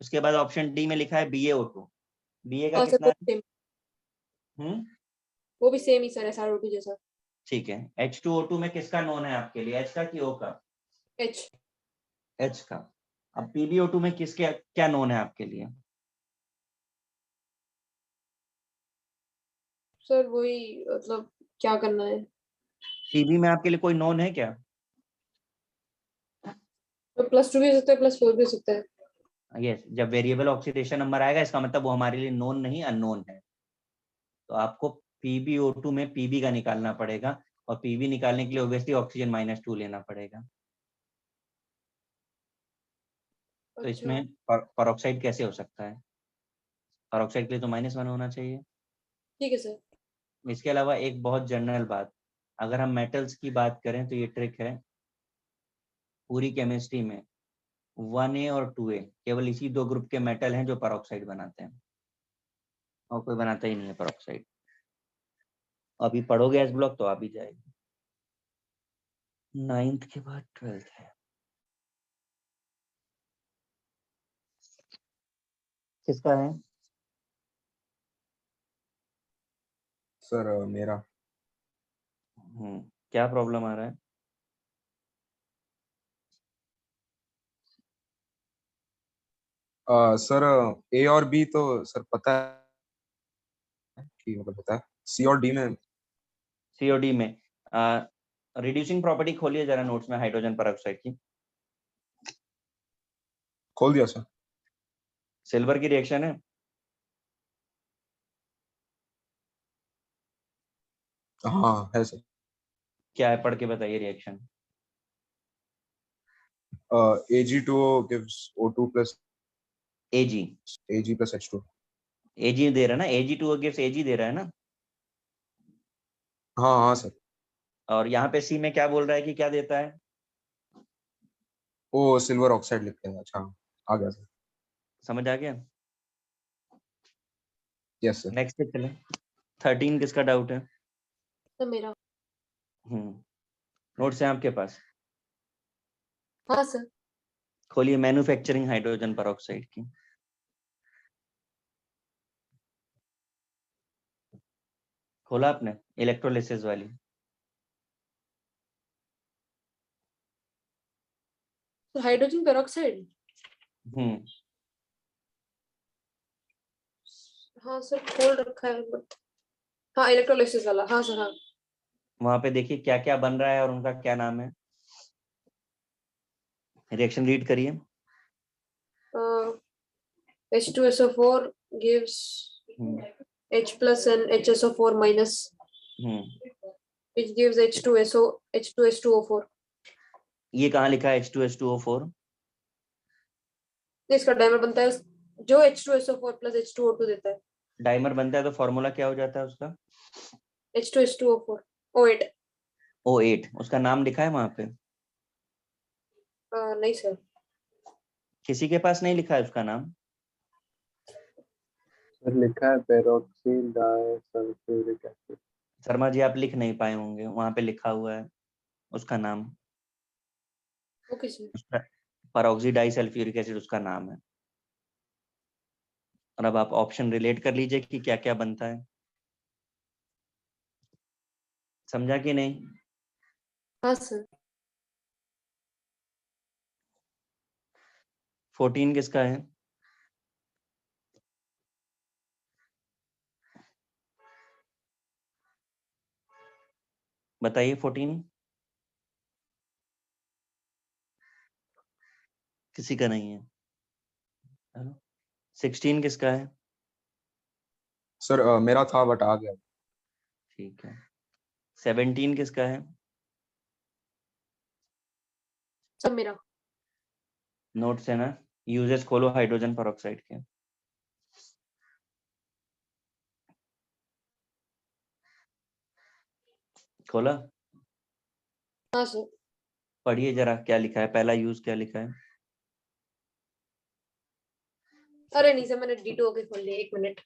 उसके बाद ऑप्शन डी में लिखा है BaO2। Ba का हाँ सर, कितना है? वो भी सेम ही सर, SrO2 जैसा। ठीक है। H2O2 में किसका नोन है आपके लिए, H का कि O का? H। H का। अब PbO2 में किसके क्या नोन है आपके लिए? सर वही मतलब क्या करना है? Pb में आपके लिए कोई नोन है क्या? तो +2 भी हो सकता है, +4 भी हो सकता है। यस, जब वेरिएबल ऑक्सीडेशन नंबर आएगा इसका मतलब वो हमारे लिए नोन नहीं अननोन है। तो आपको PbO2 में Pb का निकालना पड़ेगा और Pb निकालने के लिए ऑब्वियसली ऑक्सीजन -2 लेना पड़ेगा। तो अच्छा, इसमें परऑक्साइड कैसे हो सकता है? परऑक्साइड के लिए तो -1 होना चाहिए। ठीक है सर। इसके अलावा एक बहुत जनरल बात, अगर हम मेटल्स की बात करें तो ये ट्रिक है पूरी केमिस्ट्री में, 1A और 2A केवल इसी 2 ग्रुप के मेटल हैं जो परऑक्साइड बनाते हैं और कोई बनाता ही नहीं है परऑक्साइड। अभी पढ़ोगे एस ब्लॉक तो आ भी जाएगी। 9th के बाद 12th है। किसका है? सर मेरा क्या प्रॉब्लम आ रहा है? सर ए और बी तो सर पता है कि मतलब पता है, सी और डी में COD में रिड्यूसिंग प्रॉपर्टी खोलिए जरा नोट्स में हाइड्रोजन परऑक्साइड की। खोल दिया सर। सिल्वर की रिएक्शन है। हाँ है सर। क्या है पढ़ के बताइए reaction. Ag2O gives O2 plus Ag Ag plus H2। Ag दे रहा है ना, Ag2O गिव्स Ag दे रहा है ना। हाँ हाँ सर। और यहाँ पे C में क्या बोल रहा है कि क्या देता है? वो सिल्वर ऑक्साइड लिखते हैं। अच्छा आ गया सर। समझ आ गया। Yes sir. नेक्स्ट पे चले। 13 किसका डाउट है? सर मेरा। नोट्स है आपके पास? हाँ सर। खोलिए मैन्युफैक्चरिंग हाइड्रोजन परऑक्साइड की। खोला आपने इलेक्ट्रोलिसिस वाली? तो हाइड्रोजन पेरोक्साइड। हम्म हाँ सर खोल रखा है बट हाँ इलेक्ट्रोलिसिस वाला, हाँ सर हाँ। वहां पे देखिए क्या क्या बन रहा है और उनका क्या नाम है। रिएक्शन रीड करिए। H2SO4 gives H plus and HSO4 minus which gives H2SO4। ये कहाँ लिखा है H2H2O4? इसका डायमर बनता है जो H2SO4 plus H2O2 देता है। डाइमर बनता है तो फॉर्मूला क्या हो जाता है उसका? H2H2O4 O8। O8। उसका नाम लिखा है वहां पे? नहीं सर। किसी के पास नहीं लिखा है उसका नाम? सर लिखा है peroxy disulphuric acid. Sharma ji आप लिख नहीं पाए होंगे, वहां पे लिखा हुआ है उसका नाम। Okay sir. उसका परऑक्सी डाइसल्फ्यूरिक एसिड उसका नाम है। और अब आप ऑप्शन रिलेट कर लीजिए कि क्या क्या बनता है। समझा कि नहीं? हाँ सर। 14 किसका है? बताइए 14। किसी का नहीं है। 16 किसका है? सर मेरा था बट आ गया। ठीक है। 17 किसका है? सब मेरा। नोट्स है ना? यूजेस खोलो हाइड्रोजन परऑक्साइड के। खोला? हाँ सर। पढ़िए जरा क्या लिखा है, पहला यूज क्या लिखा है? अरे नहीं सर मैंने D2O के खोल लिया, 1 मिनट।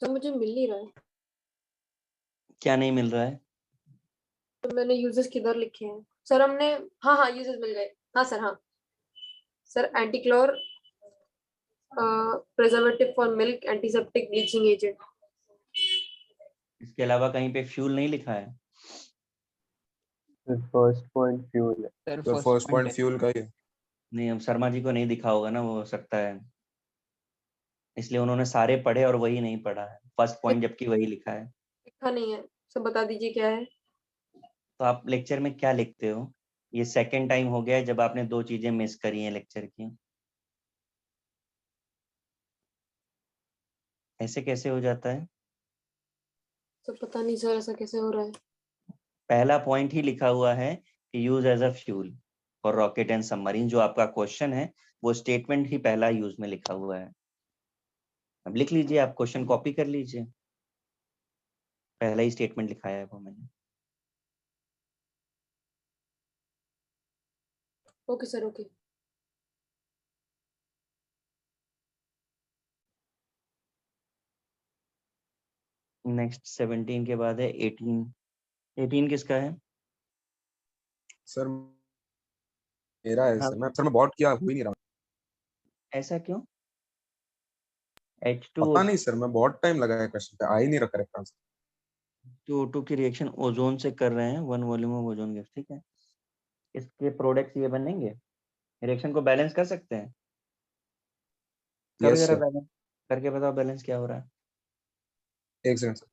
तो मुझे मिल नहीं रहा है, क्या नहीं मिल रहा है? तो मैंने यूजेस किधर लिखे हैं सर? हमने हाँ यूजेस मिल गए। हाँ सर, हाँ sir, antichlor, preservative for milk, antiseptic, bleaching agent. इसके अलावा कहीं पे फ्यूल नहीं लिखा है? फर्स्ट पॉइंट फ्यूल है। Sir sir first point fuel का ही है। नहीं, अब शर्मा जी को नहीं दिखा होगा ना, वो हो सकता है, इसलिए उन्होंने सारे पढ़े और वही नहीं पढ़ा है फर्स्ट पॉइंट, जबकि वही लिखा है। लिखा नहीं है सर, बता दीजिए क्या है। तो आप लेक्चर में क्या लिखते हो? ये सेकंड टाइम हो गया है जब आपने 2 चीजें मिस करी हैं लेक्चर की। ऐसे कैसे हो जाता है? तो पता नहीं सर, ऐसा कैसे हो रहा है। पहला पॉइंट ही लिखा हुआ है कि use as a fuel for rocket and submarine, जो आपका क्वेश्चन है वो स्टेटमेंट ही पहला यूज में लिखा हुआ है। अब लिख लीजिए, आप क्वेश्चन कॉपी कर लीजिए, पहला ही स्टेटमेंट लिखाया है वो मैंने। Okay sir, okay. नेक्स्ट 17 के बाद है 18। 18 किसका है? सर मेरा है हाँ, सर मैं बहुत किया हो ही नहीं रहा। ऐसा क्यों? H2 पता नहीं सर, मैं बहुत टाइम लगा है क्वेश्चन पे, आ ही नहीं रहा करेक्ट आंसर। O2 की रिएक्शन ओजोन से कर रहे हैं, 1 वॉल्यूम ऑफ ओजोन गैस, ठीक है। इसके प्रोडक्ट्स ये बनेंगे, रिएक्शन को बैलेंस कर सकते हैं। करो यस जरा सर, बैलेंस करके बताओ, बैलेंस क्या हो रहा है। एक सेकंड सर।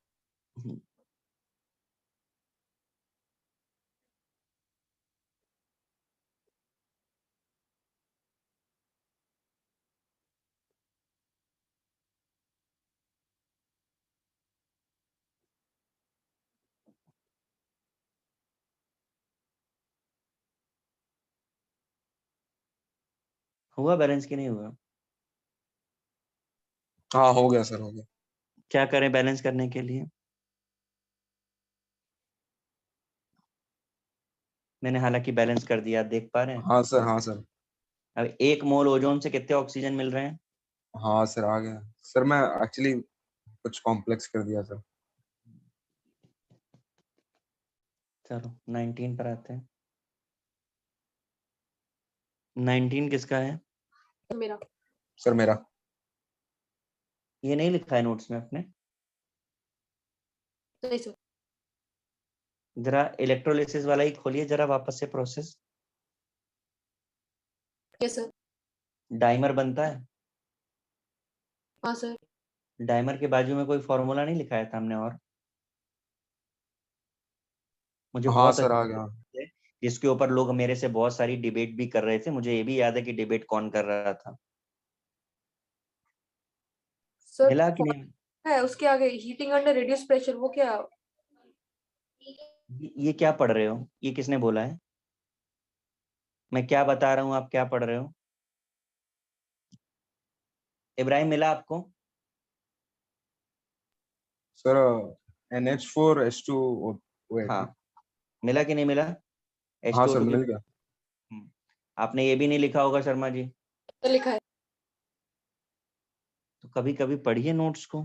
हम्म, हुआ बैलेंस कि नहीं हुआ? हाँ हो गया सर, हो गया। क्या करें बैलेंस करने के लिए? मैंने हालांकि बैलेंस कर दिया, आप देख पा रहे हैं। हाँ सर, हाँ सर। अब 1 मोल ओजोन से कितने ऑक्सीजन मिल रहे हैं? हाँ सर आ गया सर, मैं एक्चुअली कुछ कॉम्प्लेक्स कर दिया सर। चलो 19 पर आते हैं। 19 किसका है? मेरा। सर मेरा। ये नहीं लिखा है नोट्स में अपने? नहीं सर। जरा इलेक्ट्रोलिसिस वाला ही खोलिए जरा वापस से प्रोसेस। Yes sir. डाइमर बनता है। हाँ सर। डाइमर के बाजू में कोई फॉर्मूला नहीं लिखाया था हमने? और मुझे हाँ बहुत सर आ अच्छे गया। से, जिसके ऊपर लोग मेरे से बहुत सारी डिबेट भी कर रहे थे, मुझे ये भी याद है कि डिबेट कौन कर रहा था। सर मिला कि नहीं? है उसके आगे हीटिंग अंडर रेड्यूस प्रेशर, वो क्या? ये क्या पढ़ रहे हो? ये किसने बोला है? मैं क्या बता रहा हूँ, आप क्या पढ़ रहे हो? इब्राहिम, मिला आपको? Sir NH4H2O8। हाँ, मिला कि नहीं मिला? हाँ सर H2O2 की। मिल गया। आपने ये भी नहीं लिखा होगा शर्मा जी, तो लिखा है। तो कभी कभी पढ़िए नोट्स को।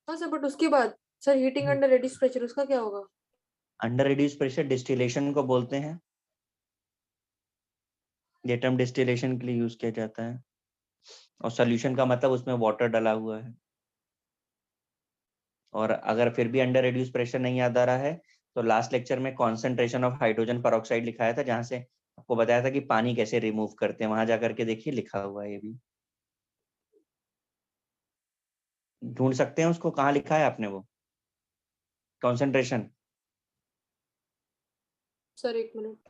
हाँ सर, बट उसके बाद sir heating under reduce pressure, उसका क्या होगा? अंडर रिड्यूस प्रेशर डिस्टिलेशन को बोलते हैं, ये टर्म डिस्टिलेशन के लिए यूज किया जाता है। और सोल्यूशन का मतलब उसमें वाटर डाला हुआ है। और अगर फिर भी अंडर रिड्यूस प्रेशर नहीं याद आ रहा है, तो लास्ट लेक्चर में कॉन्सेंट्रेशन ऑफ हाइड्रोजन पेरोक्साइड लिखाया था, जहां से आपको बताया था कि पानी कैसे रिमूव करते हैं, वहां जाकर के देखिए लिखा हुआ है। ये भी ढूंढ सकते हैं उसको, कहाँ लिखा है आपने वो कॉन्सेंट्रेशन? सर एक मिनट।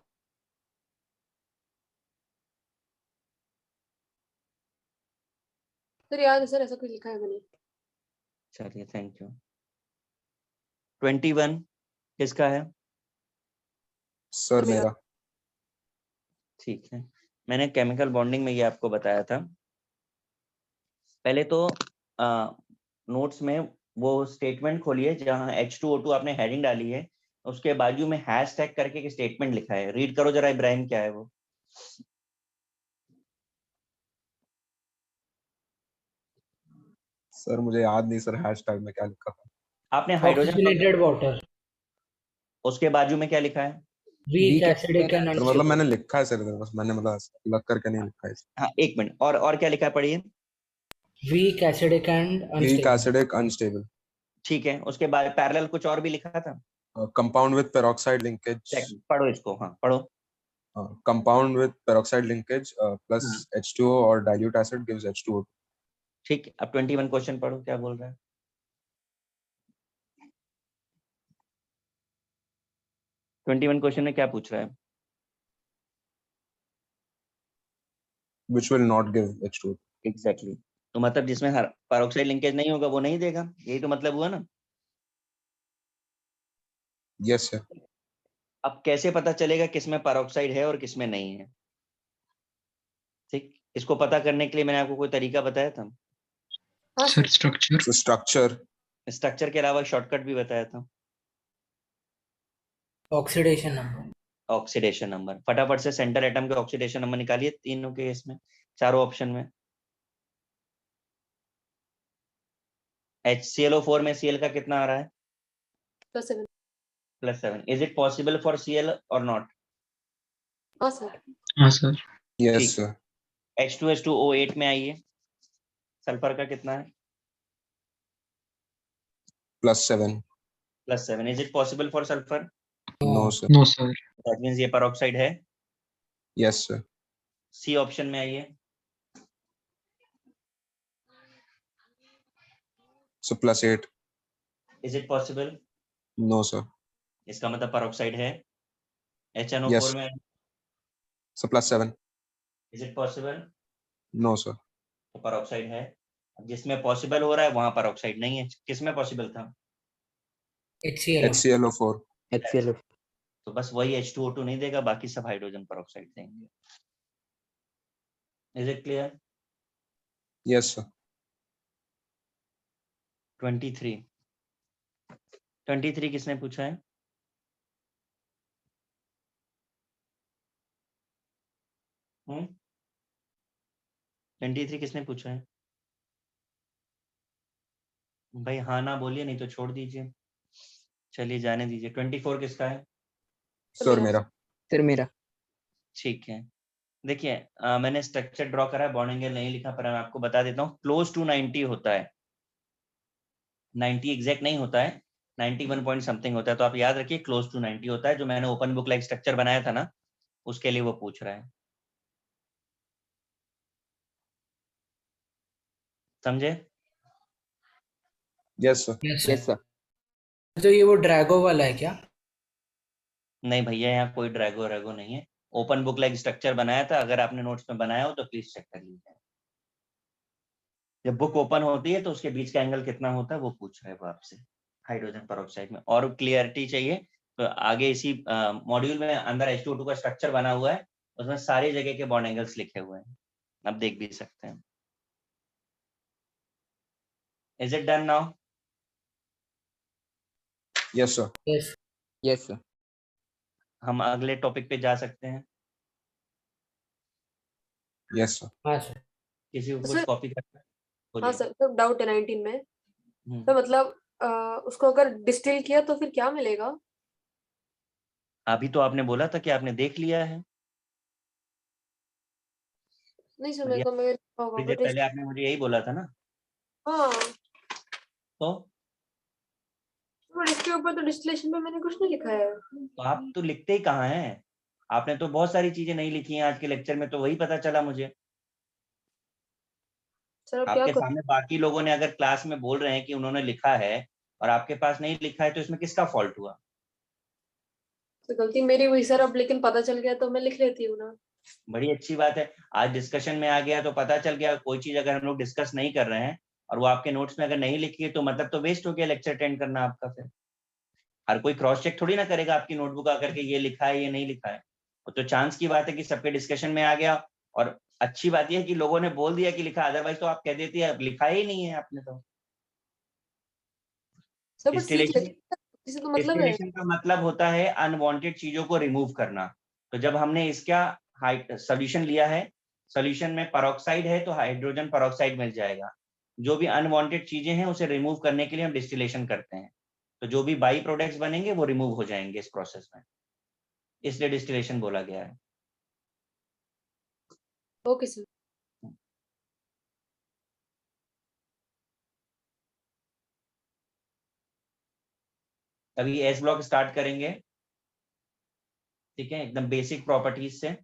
सर याद है सर, ऐसा कुछ लिखा है मैंने। चलिए, थैंक यू। 21 किसका है? सर मेरा। मेरा। ठीक है, मैंने केमिकल बॉन्डिंग में ये आपको बताया था। पहले तो नोट्स में वो स्टेटमेंट खोलिए जहां H2O2 आपने हेडिंग डाली है, उसके बाजू में हैशटैग करके एक स्टेटमेंट लिखा है, रीड करो जरा इब्राहिम, क्या है वो? सर मुझे याद नहीं सर हैशटैग में क्या लिखा था। आपने हाइड्रोजन ऑक्सीजनेटेड वाटर, उसके बाजू में क्या लिखा है? वीक एसिडिक एंड सर मतलब मैंने लिखा है सर, बस मैंने मतलब लग करके नहीं लिखा है। हाँ एक मिनट, और क्या लिखा है पढ़िए। Weak acidic and weak unstable. Acidic unstable. ठीक है, उसके बाद पैरेलल कुछ और भी लिखा था। Compound with peroxide linkage. पढ़ो इसको, हाँ पढ़ो। Compound with peroxide linkage plus हाँ। H2O और डाइल्यूट एसिड गिव्स H2O। ठीक, अब 21 क्वेश्चन पढ़ो, क्या बोल रहा है? 21 क्वेश्चन में क्या पूछ रहा है? which will not give H2O। Exactly तो मतलब जिसमें हर पेरोक्साइड लिंकेज नहीं होगा वो नहीं देगा, यही तो मतलब हुआ ना। Yes sir. अब कैसे पता चलेगा किसमें पेरोक्साइड है और किसमें नहीं है? ठीक, इसको पता करने के लिए मैंने आपको कोई तरीका बताया था। हाँ sir sir. Structure. So structure. Structure के अलावा शॉर्टकट भी बताया था, ऑक्सीडेशन नंबर। Oxidation number. फटाफट से सेंटर एटम के ऑक्सीडेशन नंबर निकालिए तीनों के इसमें, चारों ऑप्शन में। HClO4 में Cl का कितना आ रहा है? +7। +7। Is it possible for Cl और नॉट? हाँ सर। हाँ सर। यस ठीक। सर। H2SO8 में आइए, सल्फर का कितना है? +7। +7। Is it possible for sulphur? No sir. No sir. That means ये पेरोक्साइड है। Yes sir. सी ऑप्शन में आइए। So +8। Is it possible? No sir. इसका मतलब पेरोक्साइड है। HNO4 Yes. में so +7। Is it possible? No sir. तो पेरोक्साइड है। अब जिसमें पॉसिबल हो रहा है वहां पेरोक्साइड नहीं है, किसमें पॉसिबल था? HCl। HClO4। HCl। तो बस वही H2O2 नहीं देगा, बाकी सब हाइड्रोजन पेरोक्साइड देंगे। Is it clear? Yes sir. 23 किसने पूछा है? हम्म, 23 किसने पूछा है भाई? हाँ ना बोलिए, नहीं तो छोड़ दीजिए। चलिए जाने दीजिए। 24 किसका है? सर मेरा। सर मेरा। ठीक है, देखिए मैंने स्ट्रक्चर ड्रॉ करा है, बॉन्ड एंगल नहीं लिखा, पर मैं आपको बता देता हूँ। क्लोज टू 90 होता है, 90 एग्जैक्ट नहीं होता है, 91 पॉइंट समथिंग होता है। तो आप याद रखिए क्लोज टू 90 होता है। जो मैंने ओपन बुक लाइक स्ट्रक्चर बनाया था ना, उसके लिए वो पूछ रहा है, समझे? Yes sir. Yes yes sir. Sir. तो ये वो ड्रैगो वाला है क्या? नहीं भैया, यहाँ कोई ड्रैगो नहीं है। ओपन बुक लाइक स्ट्रक्चर बनाया था, अगर आपने नोट्स में बनाया हो तो प्लीज चेक कर लीजिए। जब बुक ओपन होती है तो उसके बीच का एंगल कितना होता है वो पूछ रहे हैं वो आपसे, हाइड्रोजन पेरोक्साइड में। और क्लियरिटी चाहिए तो आगे इसी मॉड्यूल में अंदर H2O2 का स्ट्रक्चर बना हुआ है, उसमें सारी जगह के बॉन्ड एंगल्स लिखे हुए हैं, आप देख भी सकते हैं। Is it done now? Yes sir. Yes. Yes sir. हम अगले टॉपिक पे जा सकते हैं। Yes sir. हाँ सर। किसी को कुछ सर। कॉपी करना है? हाँ बोलिए। सर, तो डाउट है 19 में। हम्म, तो मतलब उसको अगर डिस्टिल किया तो फिर क्या मिलेगा? अभी तो आपने बोला था कि आपने देख लिया है, नहीं सर, अभी मेरे को मेरे होगा थोड़ी देर बट पहले आपने मुझे यही बोला था ना। हाँ, तो बट इसके ऊपर तो डिस्टिलेशन पे मैंने कुछ नहीं लिखा है। आप तो लिखते ही कहाँ हैं? आपने तो बहुत सारी चीजें नहीं लिखी हैं आज के लेक्चर में, तो वही पता चला मुझे। सर अब क्या आपके करूँ? सामने बाकी लोगों ने अगर क्लास में बोल रहे हैं कि उन्होंने लिखा है और आपके पास नहीं लिखा है, तो इसमें किसका फॉल्ट हुआ? तो गलती मेरी हुई सर, अब लेकिन पता चल गया तो मैं लिख लेती हूँ ना। बड़ी अच्छी बात है, आज डिस्कशन में आ गया तो पता चल गया। कोई चीज अगर हम लोग डिस्कस नहीं कर रहे हैं और वो आपके नोट्स में अगर नहीं लिखी है, तो मतलब तो वेस्ट हो गया लेक्चर अटेंड करना आपका। फिर हर कोई क्रॉस चेक थोड़ी ना करेगा आपकी नोटबुक आकर के, ये लिखा है ये नहीं लिखा है। वो तो चांस की बात है कि सबके डिस्कशन में आ गया। और अच्छी बात यह है कि लोगों ने बोल दिया कि लिखा, अदरवाइज तो आप कह देती है लिखा ही नहीं है आपने। तो सर बट सीख डिस्टिलेशन, लेती हूँ, इससे तो मतलब है। डिस्टिलेशन का मतलब होता है अनवांटेड चीजों को रिमूव करना। तो जब हमने इसका सोल्यूशन लिया है, सोल्यूशन में पेरोक्साइड है तो हाइड्रोजन पेरोक्साइड मिल जाएगा। जो भी अनवांटेड चीजें हैं उसे रिमूव करने के लिए हम डिस्टिलेशन करते हैं, तो जो भी बाई प्रोडक्ट्स बनेंगे वो रिमूव हो जाएंगे इस प्रोसेस में, इसलिए डिस्टिलेशन बोला गया है। Okay sir. अभी एस ब्लॉक स्टार्ट करेंगे, ठीक है, एकदम बेसिक प्रॉपर्टीज से।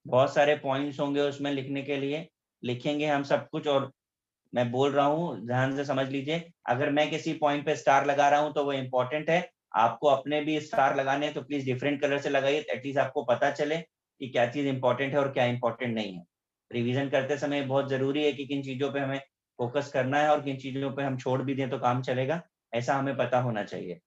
बहुत सारे पॉइंट्स होंगे उसमें लिखने के लिए, लिखेंगे हम सब कुछ। और मैं बोल रहा हूँ ध्यान से समझ लीजिए, अगर मैं किसी पॉइंट पे स्टार लगा रहा हूँ तो वो इम्पोर्टेंट है, आपको अपने भी स्टार लगाने हैं तो प्लीज डिफरेंट कलर से लगाइए, एटलीस्ट आपको पता चले कि क्या चीज इंपॉर्टेंट है और क्या इंपॉर्टेंट नहीं है। रिवीजन करते समय बहुत जरूरी है कि किन चीजों पे हमें फोकस करना है और किन चीजों पे हम छोड़ भी दें तो काम चलेगा, ऐसा हमें पता होना चाहिए।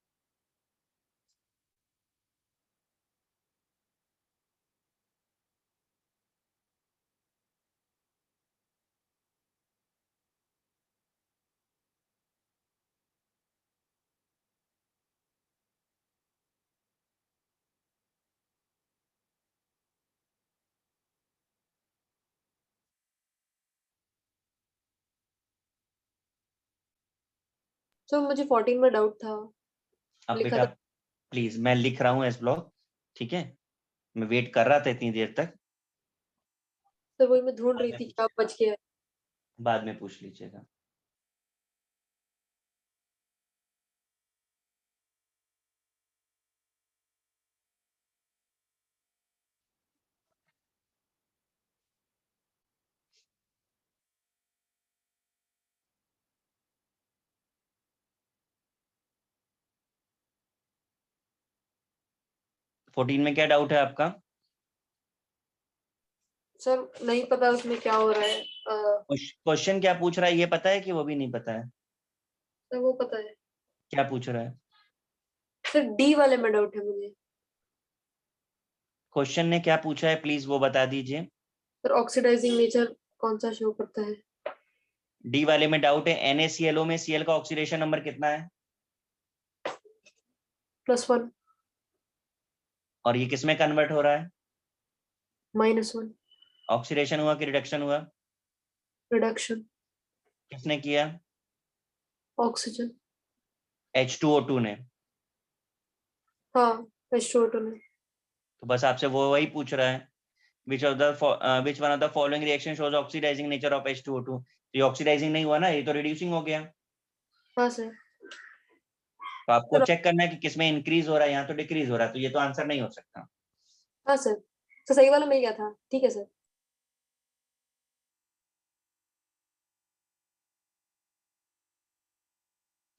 सर मुझे 14 में डाउट था। अब लिखा बेटा था प्लीज, मैं लिख रहा हूँ एस ब्लॉक, ठीक है, मैं वेट कर रहा था इतनी देर तक, सर, वही मैं ढूंढ रही थी क्या बच गया है। बाद में पूछ लीजिएगा। फोर्टीन में क्या डाउट है आपका? सर नहीं पता उसमें क्या हो रहा है। क्वेश्चन क्या पूछ रहा है ये पता है कि वो भी नहीं पता है? सर वो पता है। क्या पूछ रहा है? सर डी वाले में डाउट है मुझे। क्वेश्चन ने क्या पूछा है प्लीज वो बता दीजिए। सर ऑक्सीडाइजिंग नेचर कौन सा शो करता है? डी वाले में डाउट है, NaClO में Cl का ऑक्सीडेशन नंबर कितना है? +1 और ये किसमें कन्वर्ट हो रहा है? -1 ऑक्सीडेशन हुआ कि रिडक्शन हुआ? रिडक्शन। किसने किया? ऑक्सीजन। H2O2 ने। हाँ H2O2 में। तो बस आपसे वो वही पूछ रहा है, which one of the following reaction shows oxidizing nature of H2O2? तो ये ऑक्सीडाइजिंग नहीं हुआ ना, ये तो रिड्यूसिंग हो गया। हाँ सर। तो आपको सर चेक करना है कि किसमें इंक्रीज हो रहा है, यहाँ तो डिक्रीज हो रहा है, तो ये तो आंसर नहीं हो सकता। हाँ सर, तो सही वाला मिल गया था। ठीक है सर।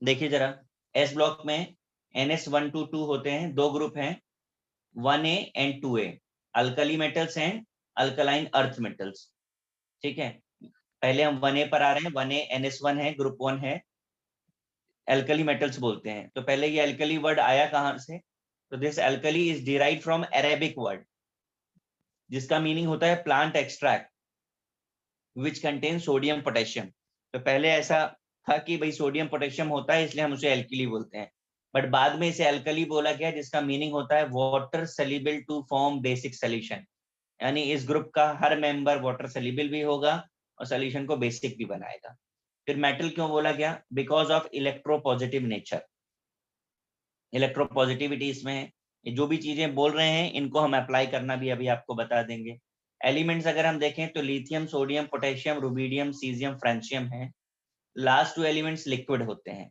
देखिए जरा, एस ब्लॉक में NS122 होते हैं, दो ग्रुप हैं, 1A and 2A, alkali metals and alkaline earth metals. ठीक है, पहले हम 1A पर आ रहे हैं। 1A NS1 है, ग्रुप 1 है, अल्कली मेटल्स बोलते हैं। तो पहले ये अल्कली वर्ड आया कहाँ से? तो this alkali is derived from Arabic word, जिसका मीनिंग होता है plant extract which contain sodium potassium. तो पहले ऐसा था कि भाई सोडियम पोटेशियम होता है इसलिए हम उसे अल्कली बोलते हैं, बट बाद में इसे अल्कली बोला गया, जिसका मीनिंग होता है water soluble to form basic solution, यानी इस ग्रुप का हर मेंबर वाटर सॉल्युबल भी होगा और सॉल्यूशन को बेसिक भी बनाएगा। फिर मेटल क्यों बोला गया? Because of electropositive nature, electropositivity इसमें है। ये जो भी चीजें बोल रहे हैं इनको हम अप्लाई करना भी अभी आपको बता देंगे। एलिमेंट्स अगर हम देखें तो lithium, sodium, potassium, rubidium, caesium, francium है। लास्ट टू एलिमेंट्स लिक्विड होते हैं।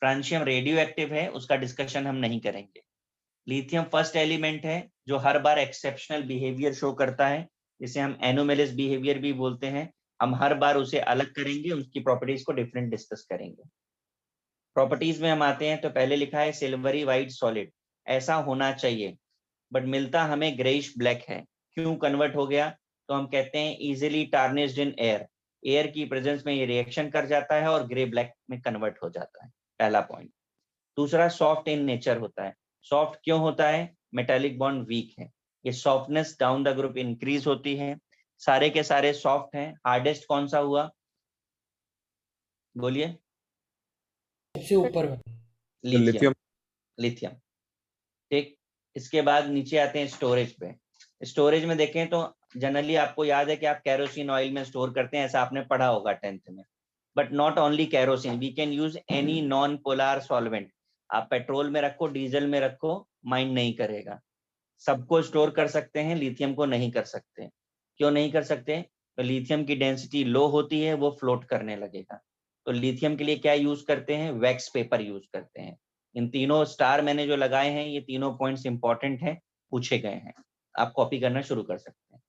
फ्रांशियम रेडियो एक्टिव है, उसका डिस्कशन हम नहीं करेंगे। लिथियम फर्स्ट एलिमेंट है जो हर बार एक्सेप्शनल बिहेवियर शो करता है, जिसे हम एनोमेलिस बिहेवियर भी बोलते हैं। हम हर बार उसे अलग करेंगे, उसकी प्रॉपर्टीज को डिफरेंट डिस्कस करेंगे। प्रॉपर्टीज में हम आते हैं तो पहले लिखा है सिल्वरी वाइट सॉलिड, ऐसा होना चाहिए, बट मिलता हमें ग्रेइश ब्लैक है। क्यों कन्वर्ट हो गया? तो हम कहते हैं easily tarnished in air, air की प्रेजेंस में ये रिएक्शन कर जाता है और ग्रे ब्लैक में कन्वर्ट हो जाता है, पहला पॉइंट। दूसरा, सॉफ्ट इन नेचर होता है। सॉफ्ट क्यों होता है? मेटालिक बॉन्ड वीक है, ये softness down the group increase होती है। सारे के सारे सॉफ्ट हैं। हार्डेस्ट कौन सा हुआ? बोलिए। सबसे ऊपर में लिथियम। लिथियम। लिथियम, ठीक। इसके बाद नीचे आते हैं स्टोरेज पे। स्टोरेज में देखें तो जनरली आपको याद है कि आप कैरोसिन ऑयल में स्टोर करते हैं, ऐसा आपने पढ़ा होगा 10th में, but not only kerosene, we can use any non polar solvent. आप पेट्रोल में रखो, डीजल में रखो, माइंड नहीं करेगा। सबको स्टोर कर सकते हैं, लिथियम को नहीं कर सकते। क्यों नहीं कर सकते? तो लिथियम की डेंसिटी लो होती है, वो फ्लोट करने लगेगा। तो लिथियम के लिए क्या यूज करते हैं? वैक्स पेपर यूज करते हैं। इन तीनों स्टार मैंने जो लगाए हैं, ये तीनों पॉइंट्स इंपॉर्टेंट हैं, पूछे गए हैं। आप कॉपी करना शुरू कर सकते हैं।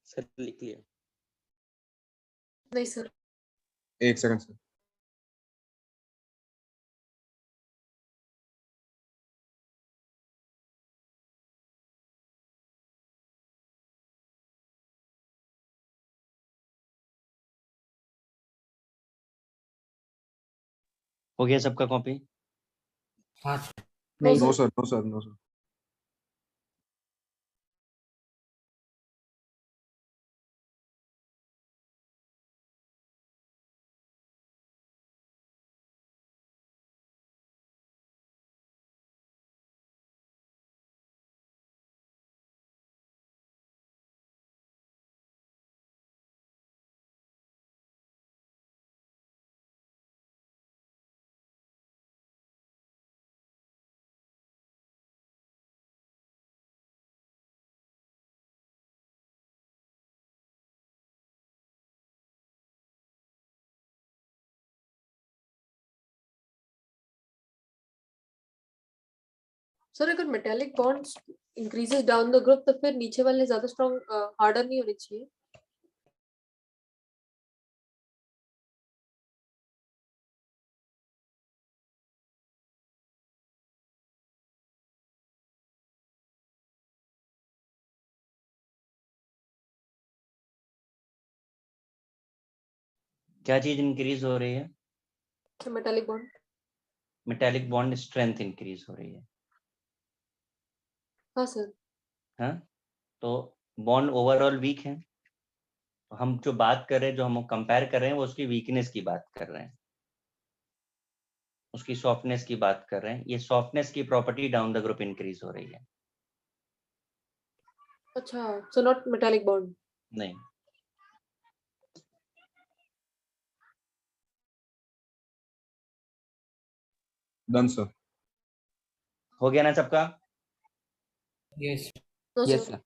सर लिख लिया? नहीं सर। एक सेकंड सर। हो गया सबका कॉपी? हाँ सर। नहीं no sir. Sir, no sir, no sir. सर अगर metallic bonds increases down the group तो फिर नीचे वाले ज्यादा स्ट्रॉन्ग हार्डर नहीं होने चाहिए? क्या चीज इंक्रीज हो रही है? Metallic bond. Metallic bond strength increase हो रही है। हाँ सर। हाँ, तो बॉन्ड ओवरऑल वीक है। हम जो बात कर रहे हैं, जो हम कंपेयर कर रहे हैं, वो उसकी वीकनेस की बात कर रहे हैं, उसकी सॉफ्टनेस की बात कर रहे हैं। ये सॉफ्टनेस की property down the group increase हो रही है। अच्छा, सो नॉट मेटालिक बॉन्ड। नहीं, डन सर। हो गया ना सबका? Yes no yes sir. Sir.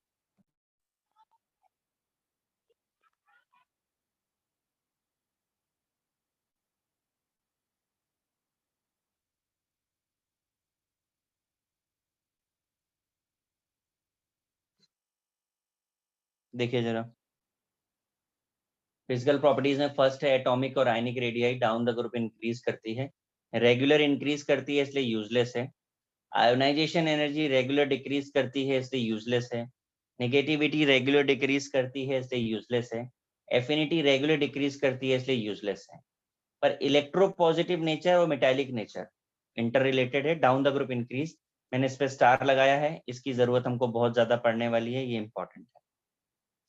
देखिए जरा, फिजिकल प्रॉपर्टीज में फर्स्ट है एटॉमिक और ionic radii down the group increase करती है। रेगुलर इंक्रीज करती है इसलिए यूजलेस है। आयोनाइजेशन एनर्जी रेगुलर डिक्रीज करती है इसलिए यूजलेस है। नेगेटिविटी रेगुलर डिक्रीज करती है इसलिए यूजलेस है। एफिनिटी रेगुलर डिक्रीज करती है इसलिए यूजलेस है। पर इलेक्ट्रो पॉजिटिव नेचर और मेटालिक नेचर इंटर रिलेटेड है, डाउन द ग्रुप इंक्रीज। मैंने इस पे स्टार लगाया है, इसकी जरूरत हमको बहुत ज्यादा पड़ने वाली है, ये इंपॉर्टेंट है।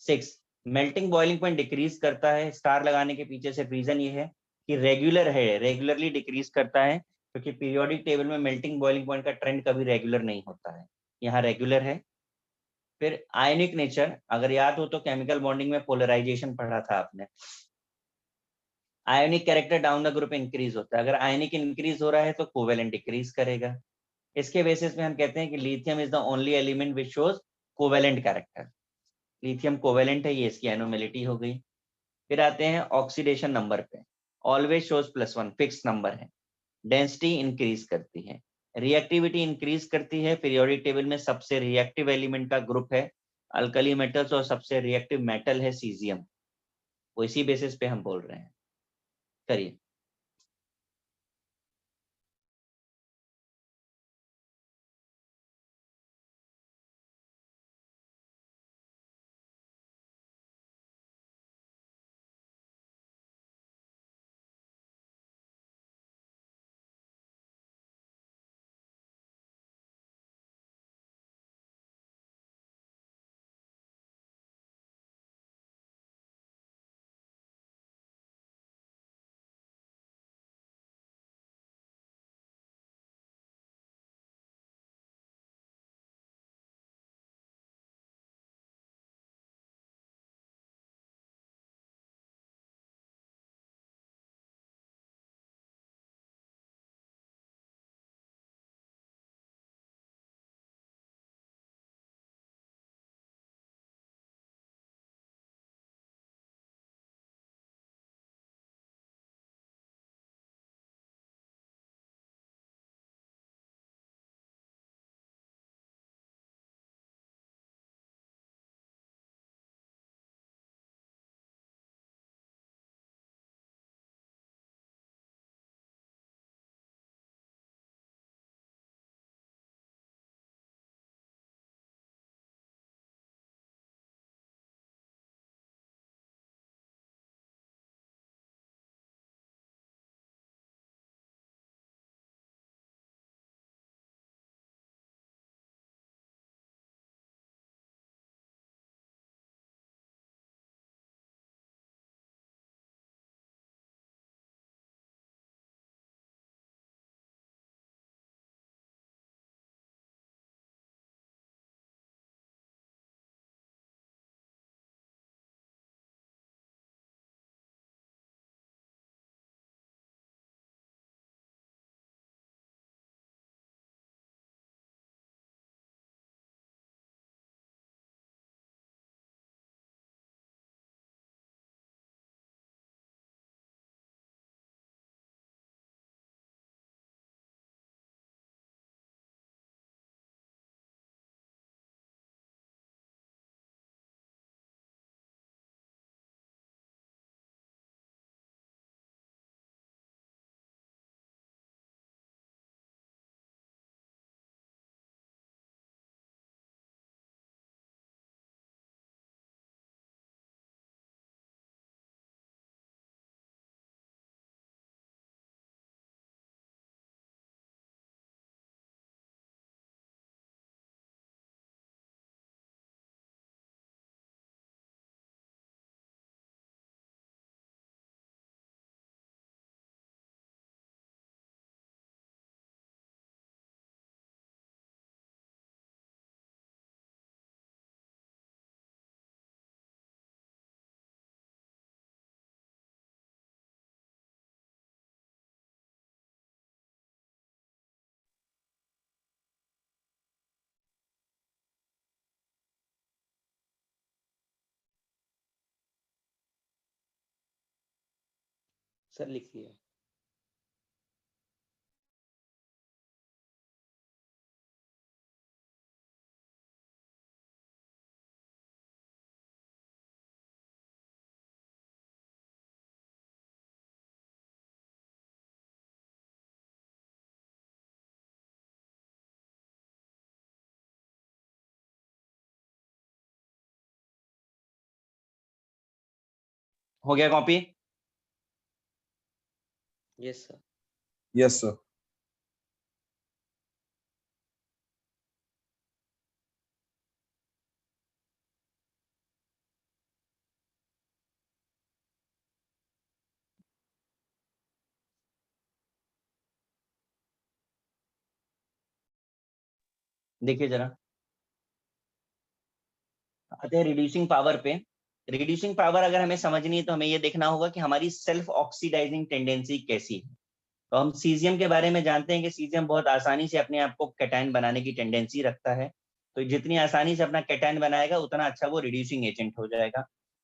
6, मेल्टिंग बॉइलिंग पॉइंट डिक्रीज करता है। स्टार लगाने के पीछे से रीजन ये है कि रेगुलर है, रेगुलरली डिक्रीज करता है, क्योंकि पीरियोडिक टेबल में मेल्टिंग बॉइलिंग पॉइंट का ट्रेंड कभी रेगुलर नहीं होता है, यहाँ रेगुलर है। फिर आयनिक नेचर, अगर याद हो तो केमिकल बॉन्डिंग में पोलराइजेशन पढ़ा था आपने। आयनिक character down the group increase होता है। अगर आयनिक इंक्रीज हो रहा है तो कोवेलेंट डिक्रीज करेगा। इसके बेसिस में हम कहते हैं कि lithium is the only element which shows covalent character. Lithium covalent है, ये इसकी एनोमेलिटी हो गई। फिर आते हैं ऑक्सीडेशन नंबर पे। ऑलवेज शोज +1, फिक्स नंबर है। डेंसिटी इंक्रीज करती है। रिएक्टिविटी इंक्रीज करती है। पीरियोडिक टेबल में सबसे रिएक्टिव एलिमेंट का ग्रुप है अल्कली मेटल्स और सबसे रिएक्टिव मेटल है सीजियम। वो इसी बेसिस पे हम बोल रहे हैं। करिए। सर लिख लिया। हो गया copy? Yes sir. Yes sir. देखिए जरा, आते हैं रिड्यूसिंग पावर पे। रिड्यूसिंग पावर अगर हमें समझनी है तो हमें ये देखना होगा कि हमारी सेल्फ ऑक्सीडाइजिंग टेंडेंसी कैसी है। तो हम सीजियम के बारे में जानते हैं कि सीजियम बहुत आसानी से अपने आप को कैटायन बनाने की टेंडेंसी रखता है। तो जितनी आसानी से अपना कैटायन बनाएगा उतना अच्छा वो रिड्यूसिंग एजेंट हो जाएगा।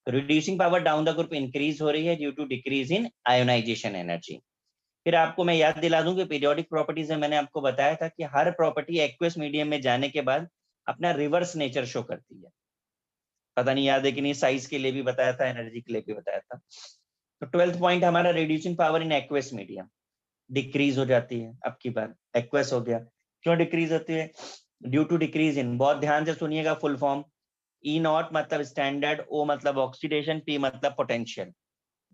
तो reducing power down the group increase हो रही है due to decrease in ionisation energy. फिर आपको मैं याद दिला दूं कि पीरियोडिक प्रॉपर्टीज में मैंने आपको बताया था कि हर प्रॉपर्टी एक्वस मीडियम में जाने के बाद अपना रिवर्स नेचर शो करती है। पता नहीं याद है कि नहीं, साइज के लिए भी बताया था, एनर्जी के लिए भी बताया था। तो 12th पॉइंट हमारा reducing power in aqueous medium decrease हो जाती है। अब की बार एक्वस हो गया, क्यों डिक्रीज होती है? ड्यू टू डिक्रीज इन, बहुत ध्यान से सुनिएगा फुल फॉर्म। ई नॉट मतलब स्टैंडर्ड, ओ मतलब ऑक्सीडेशन, पी मतलब पोटेंशियल।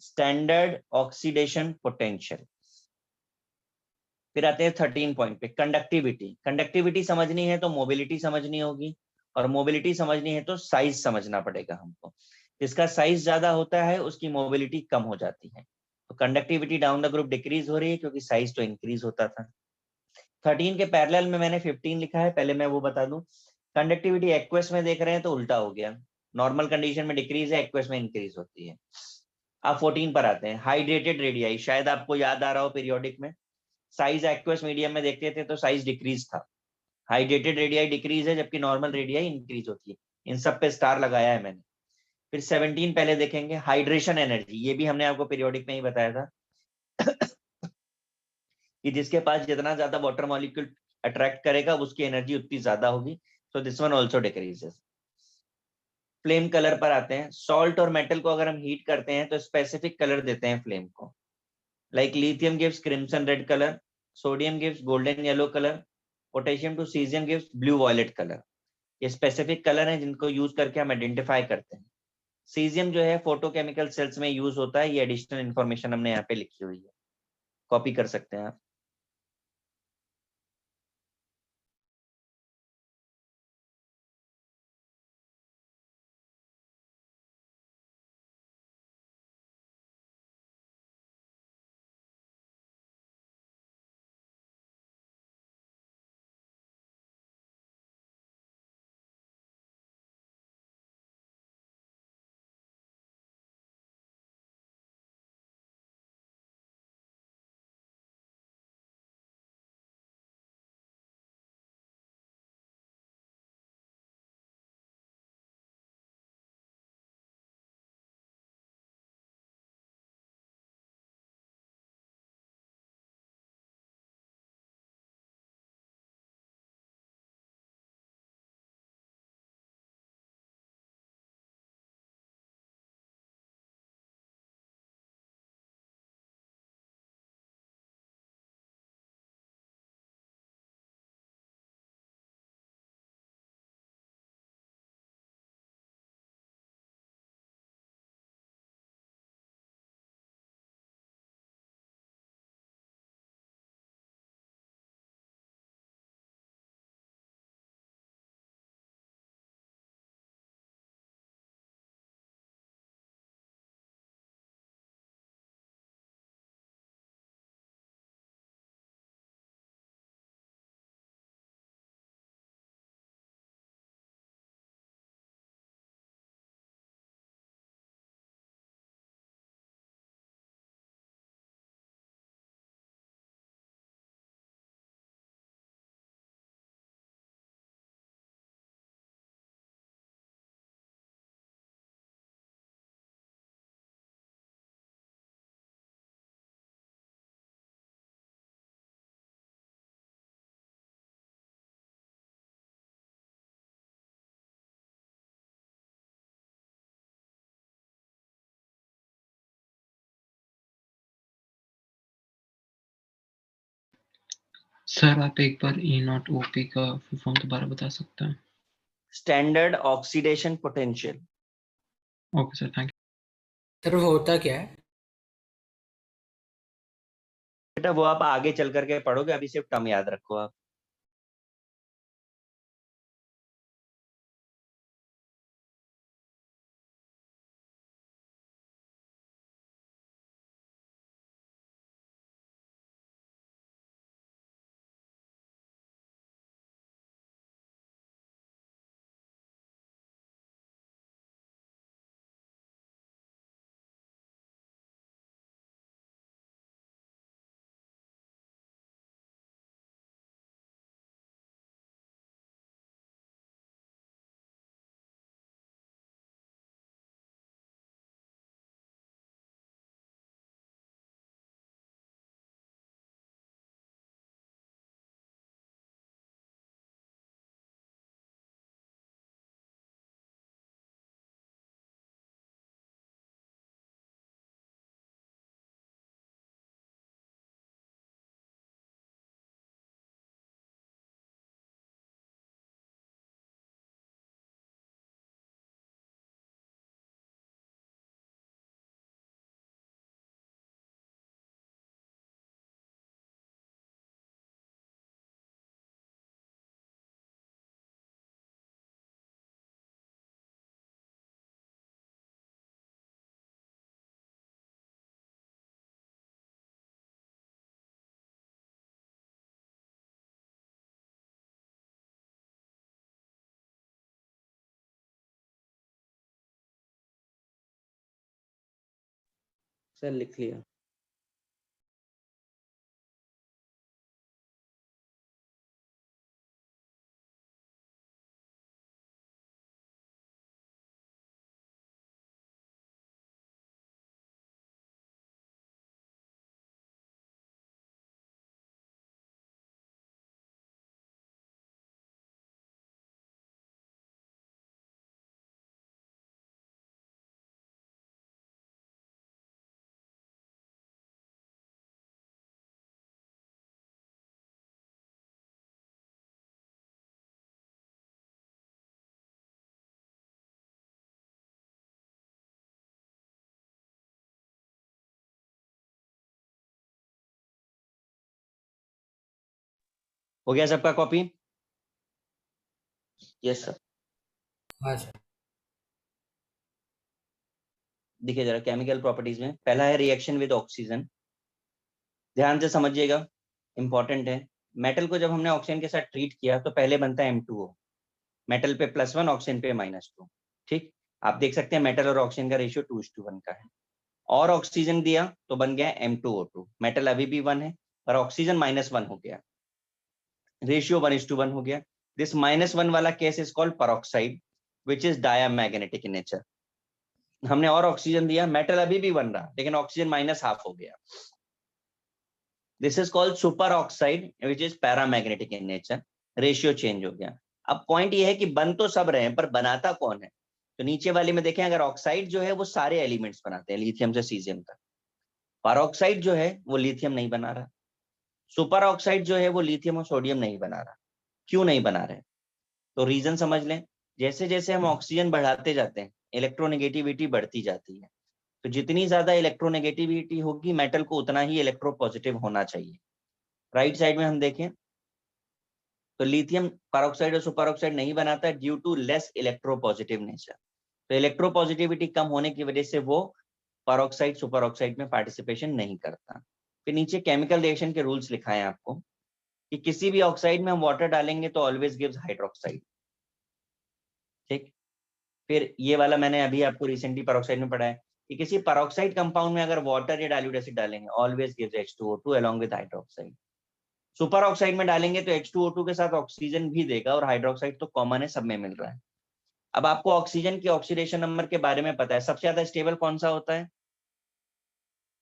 Standard oxidation potential. फिर आते हैं 13 पॉइंट पे, कंडक्टिविटी। कंडक्टिविटी समझनी है तो मोबिलिटी समझनी होगी, और मोबिलिटी समझनी है तो साइज समझना पड़ेगा हमको। जिसका साइज ज्यादा होता है उसकी मोबिलिटी कम हो जाती है। तो conductivity down the group decrease हो रही है क्योंकि साइज तो इंक्रीज होता था। 13 के पैरेलल में मैंने 15 लिखा है, पहले मैं वो बता दूं। कंडक्टिविटी एक्वस में देख रहे हैं तो उल्टा हो गया, नॉर्मल कंडीशन में डिक्रीज है, एक्वस में इंक्रीज होती है। अब 14 पर आते हैं, हाइड्रेटेड रेडियाई। शायद आपको याद आ रहा हो पीरियोडिक में साइज एक्वस मीडियम में देखते थे तो साइज डिक्रीज था, हाइड्रेटेड रेडियाई डिक्रीज है, जबकि नॉर्मल रेडियाई इंक्रीज होती है। इन सब पे स्टार लगाया है मैंने। फिर 17 पहले देखेंगे, हाइड्रेशन एनर्जी। ये भी हमने आपको पीरियोडिक में ही बताया था कि जिसके पास जितना ज्यादा वाटर मॉलिक्यूल अट्रैक्ट करेगा उसकी एनर्जी उतनी ज्यादा होगी। So this one also decreases. Flame colour पर आते हैं। सॉल्ट और मेटल को अगर हम हीट करते हैं तो स्पेसिफिक कलर देते हैं फ्लेम को। Like lithium gives crimson red colour, sodium gives golden yellow colour, potassium to caesium gives blue violet colour. ये स्पेसिफिक कलर हैं जिनको यूज करके हम आइडेंटिफाई करते हैं। सीजियम जो है फोटोकेमिकल सेल्स में यूज होता है। ये एडिशनल इन्फॉर्मेशन हमने यहाँ पे लिखी हुई है, कॉपी कर सकते हैं आप। सर आप एक बार ई नॉट ओपी का फुल फॉर्म दोबारा बता सकते हैं? Standard oxidation potential. Okay sir, thank sir वो होता क्या है? बेटा वो आप आगे चल करके पढ़ोगे, अभी सिर्फ टर्म याद रखो आप। सर लिख लिया। हो गया सबका कॉपी? Yes sir. हाँ सर। देखिए जरा केमिकल प्रॉपर्टीज में पहला है रिएक्शन विद ऑक्सीजन। ध्यान से समझिएगा, इंपॉर्टेंट है। मेटल को जब हमने ऑक्सीजन के साथ ट्रीट किया तो पहले बनता है M2O। मेटल पे +1, ऑक्सीजन पे -2। ठीक, आप देख सकते हैं मेटल और ऑक्सीजन का रेशियो 2:1 का है। और ऑक्सीजन दिया तो बन गया M2O2। मेटल अभी भी 1 है पर ऑक्सीजन -1 हो गया, रेशियो 1:1 हो गया। दिस -1 वाला case is called peroxide which is diamagnetic in nature. हमने और ऑक्सीजन दिया, मेटल अभी भी बन रहा लेकिन ऑक्सीजन -1/2 हो गया। This is called super oxide which is paramagnetic in nature, ratio change हो गया। अब पॉइंट ये है कि बन तो सब रहे हैं पर बनाता कौन है? तो नीचे वाले में देखें, अगर ऑक्साइड जो है वो सारे एलिमेंट्स बनाते हैं लिथियम से सीजियम तक। पेरोक्साइड जो है वो लिथियम नहीं बना रहा। सुपर ऑक्साइड जो है वो लिथियम और सोडियम नहीं बना रहा। क्यों नहीं बना रहे? तो रीजन समझ लें। जैसे जैसे हम ऑक्सीजन बढ़ाते जाते हैं इलेक्ट्रोनेगेटिविटी बढ़ती जाती है। तो जितनी ज्यादा इलेक्ट्रोनेगेटिविटी होगी मेटल को उतना ही इलेक्ट्रोपॉजिटिव होना चाहिए। राइट साइड में हम देखें तो लिथियम पेरोक्साइड और सुपर ऑक्साइड नहीं बनाता है due to less electropositive nature. तो इलेक्ट्रोपॉजिटिविटी कम होने की वजह से वो पेरोक्साइड सुपर ऑक्साइड में पार्टिसिपेशन नहीं करता। फिर नीचे केमिकल रिएक्शन के रूल्स लिखाए हैं आपको कि किसी भी ऑक्साइड में हम वाटर डालेंगे तो ऑलवेज गिव्स हाइड्रोक्साइड। ठीक, फिर ये वाला मैंने अभी आपको रिसेंटली पेरोक्साइड में पढ़ा है कि किसी पेरोक्साइड कंपाउंड में अगर वाटर या डाइल्यूट एसिड डालेंगे always gives H2O2 along with hydroxide. Super oxide में डालेंगे तो H2O2 के साथ ऑक्सीजन भी देगा और हाइड्रोक्साइड तो कॉमन है, सब में मिल रहा है। अब आपको ऑक्सीजन की ऑक्सीडेशन नंबर के बारे में पता है, सबसे ज्यादा स्टेबल कौन सा होता है?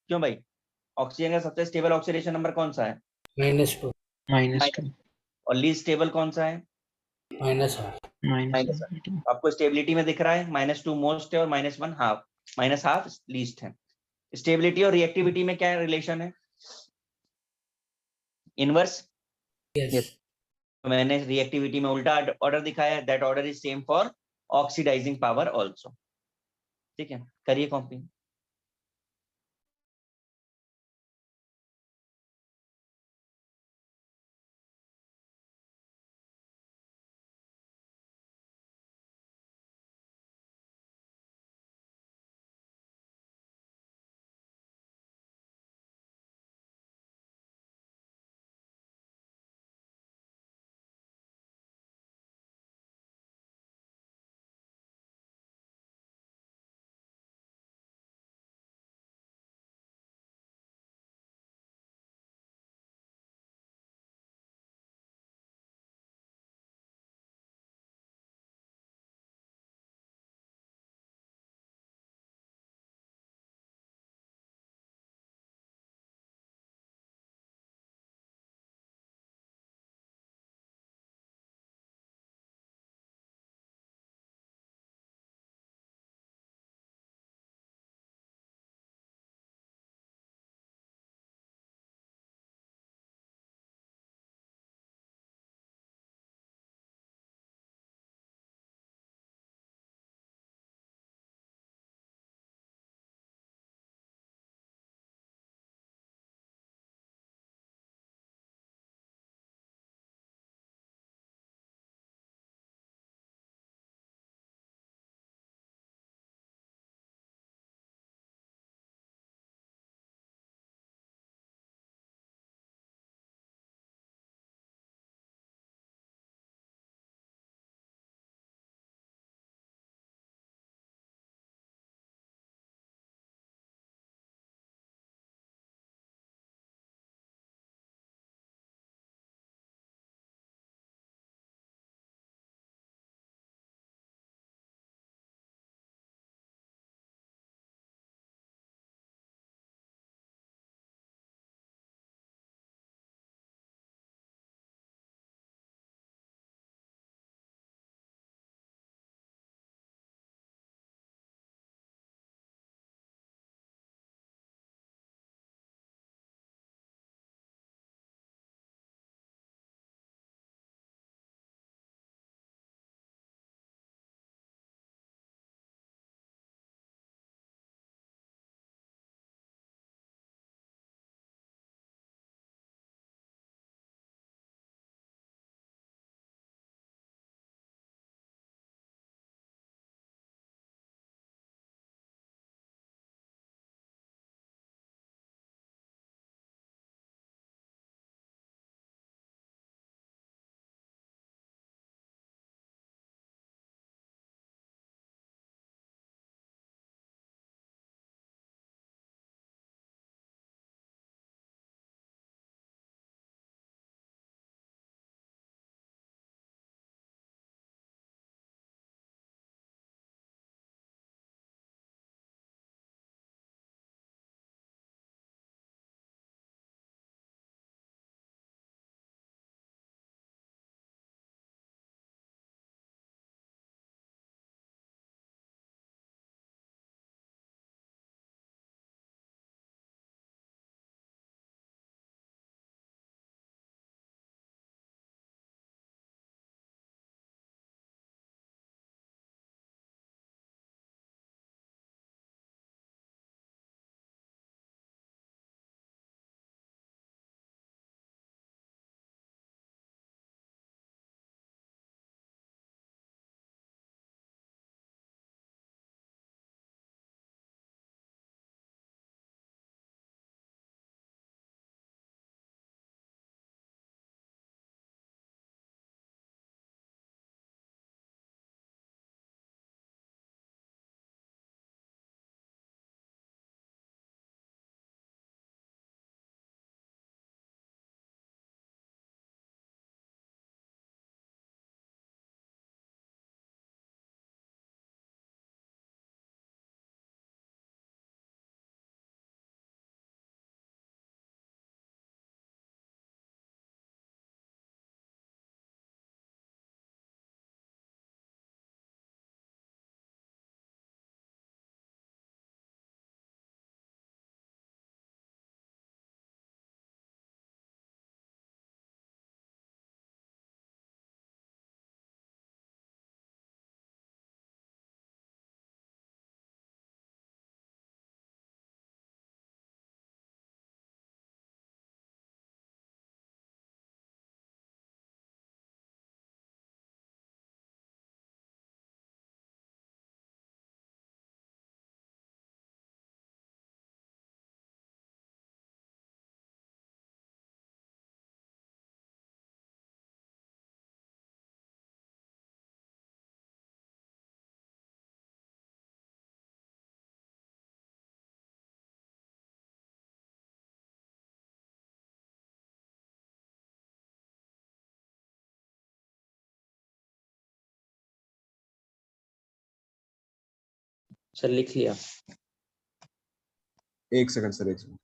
क्यों भाई, ऑक्सीजन का सबसे स्टेबल ऑक्सीडेशन नंबर कौन सा है? -2। -2 और लीस्ट स्टेबल कौन सा है? -8। आपको स्टेबिलिटी में दिख रहा है -2 मोस्ट है और -1 हाफ, -1/2 लीस्ट है। स्टेबिलिटी और रिएक्टिविटी में क्या रिलेशन है? इनवर्स। यस तो मैंने रिएक्टिविटी में उल्टा ऑर्डर दिखाया है, that order is same for oxidising power also. ठीक है, करिए कॉपी। सर लिख लिया। एक सेकंड सर, एक सेकंड।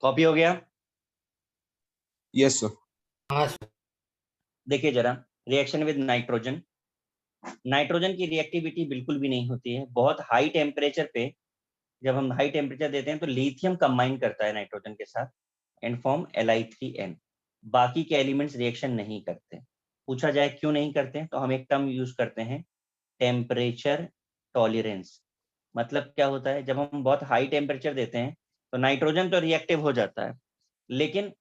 कॉपी हो गया? Yes sir. हाँ सर। देखिए जरा, रिएक्शन विद नाइट्रोजन। नाइट्रोजन की रिएक्टिविटी बिल्कुल भी नहीं होती है। बहुत हाई टेम्परेचर पे जब हम हाई टेम्परेचर देते हैं तो लिथियम कंबाइन करता है नाइट्रोजन के साथ एंड फॉर्म Li3n। बाकी के एलिमेंट्स रिएक्शन नहीं करते। पूछा जाए क्यों नहीं करते, तो हम एक टर्म यूज करते हैं, टेम्परेचर टॉलरेंस। मतलब क्या होता है, जब हम बहुत हाई टेम्परेचर देते हैं तो नाइट्रोजन तो रिएक्टिव हो जाता है, लेकिन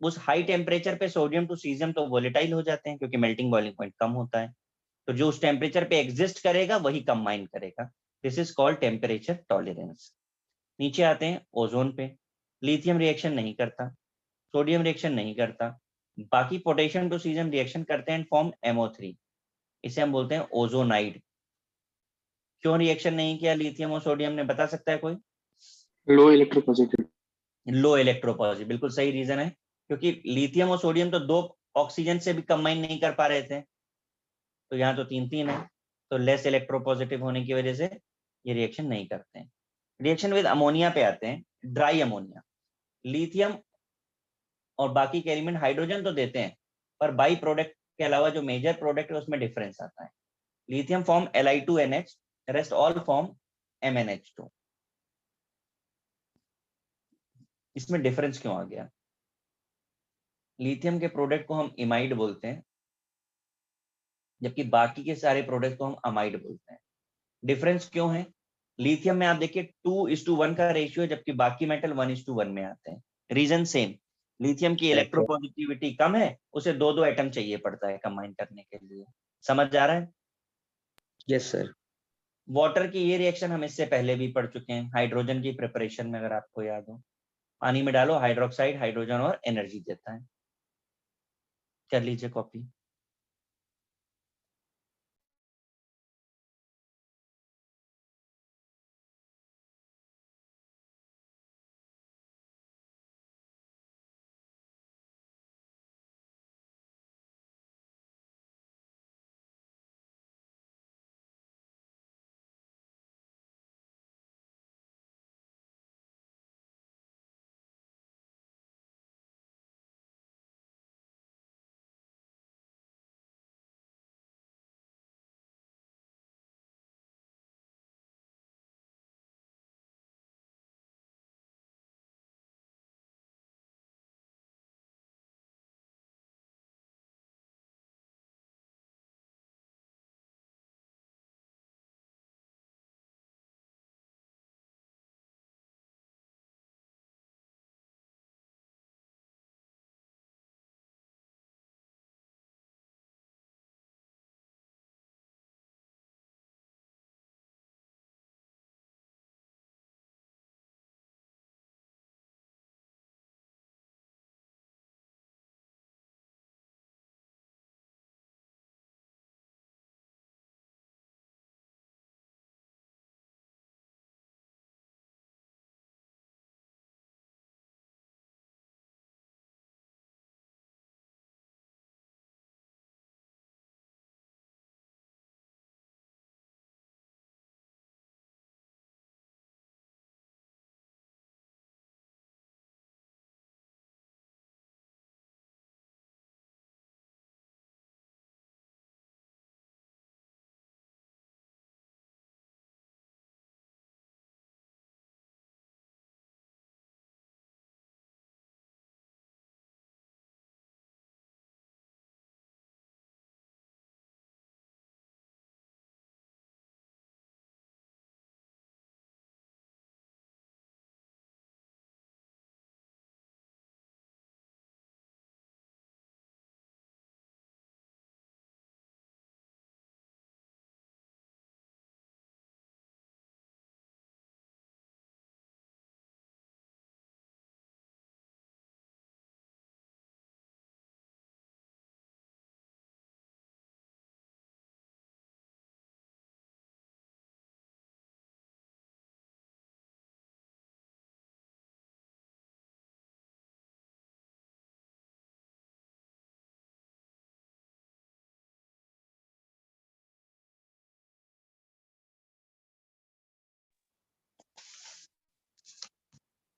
उस हाई टेम्परेचर पे सोडियम टू सीजियम तो वोलेटाइल हो जाते हैं क्योंकि मेल्टिंग बॉइलिंग पॉइंट कम होता है। तो जो उस टेम्परेचर पे एग्जिस्ट करेगा वही कंबाइन करेगा। This is called temperature tolerance. नीचे आते हैं ओजोन पे। लिथियम रिएक्शन नहीं करता, सोडियम रिएक्शन नहीं करता, बाकी पोटेशियम टू सीजियम रिएक्शन करते हैं, फॉर्म MO3। इसे हम बोलते हैं ओजोनाइड। क्यों रिएक्शन नहीं किया लिथियम और सोडियम ने, बता सकता है कोई? लो इलेक्ट्रोपॉजिटिव। लो इलेक्ट्रोपॉजिटिव, बिल्कुल सही रीजन है, क्योंकि लिथियम और सोडियम तो 2 ऑक्सीजन से भी कंबाइन नहीं कर पा रहे थे, तो यहाँ तो 3-3 है, तो लेस इलेक्ट्रोपॉजिटिव होने की वजह से ये रिएक्शन नहीं करते हैं। रिएक्शन विद अमोनिया पे आते हैं, ड्राई अमोनिया। लिथियम और बाकी के एलिमेंट हाइड्रोजन तो देते हैं, पर बाई प्रोडक्ट के अलावा जो मेजर प्रोडक्ट है उसमें डिफरेंस आता है। Lithium form Li2NH, rest all form MnH2। इसमें डिफरेंस क्यों आ गया? लिथियम के प्रोडक्ट को हम इमाइड बोलते हैं, जबकि बाकी के सारे प्रोडक्ट को हम अमाइड बोलते हैं। डिफरेंस क्यों है? लिथियम में आप देखिए 2:1 का रेशियो है, जबकि बाकी मेटल 1:1 में आते हैं। रीजन सेम, लिथियम की इलेक्ट्रोपॉजिटिविटी कम है, उसे 2-2 एटम चाहिए पड़ता है कंबाइन करने के लिए। समझ जा रहा है? Yes sir. वाटर की ये रिएक्शन हम इससे पहले भी पढ़ चुके हैं, हाइड्रोजन की प्रिपरेशन में, अगर आपको याद हो। पानी में डालो हाइड्रोक्साइड, हाइड्रोजन और एनर्जी देता है। कर लीजिए कॉपी।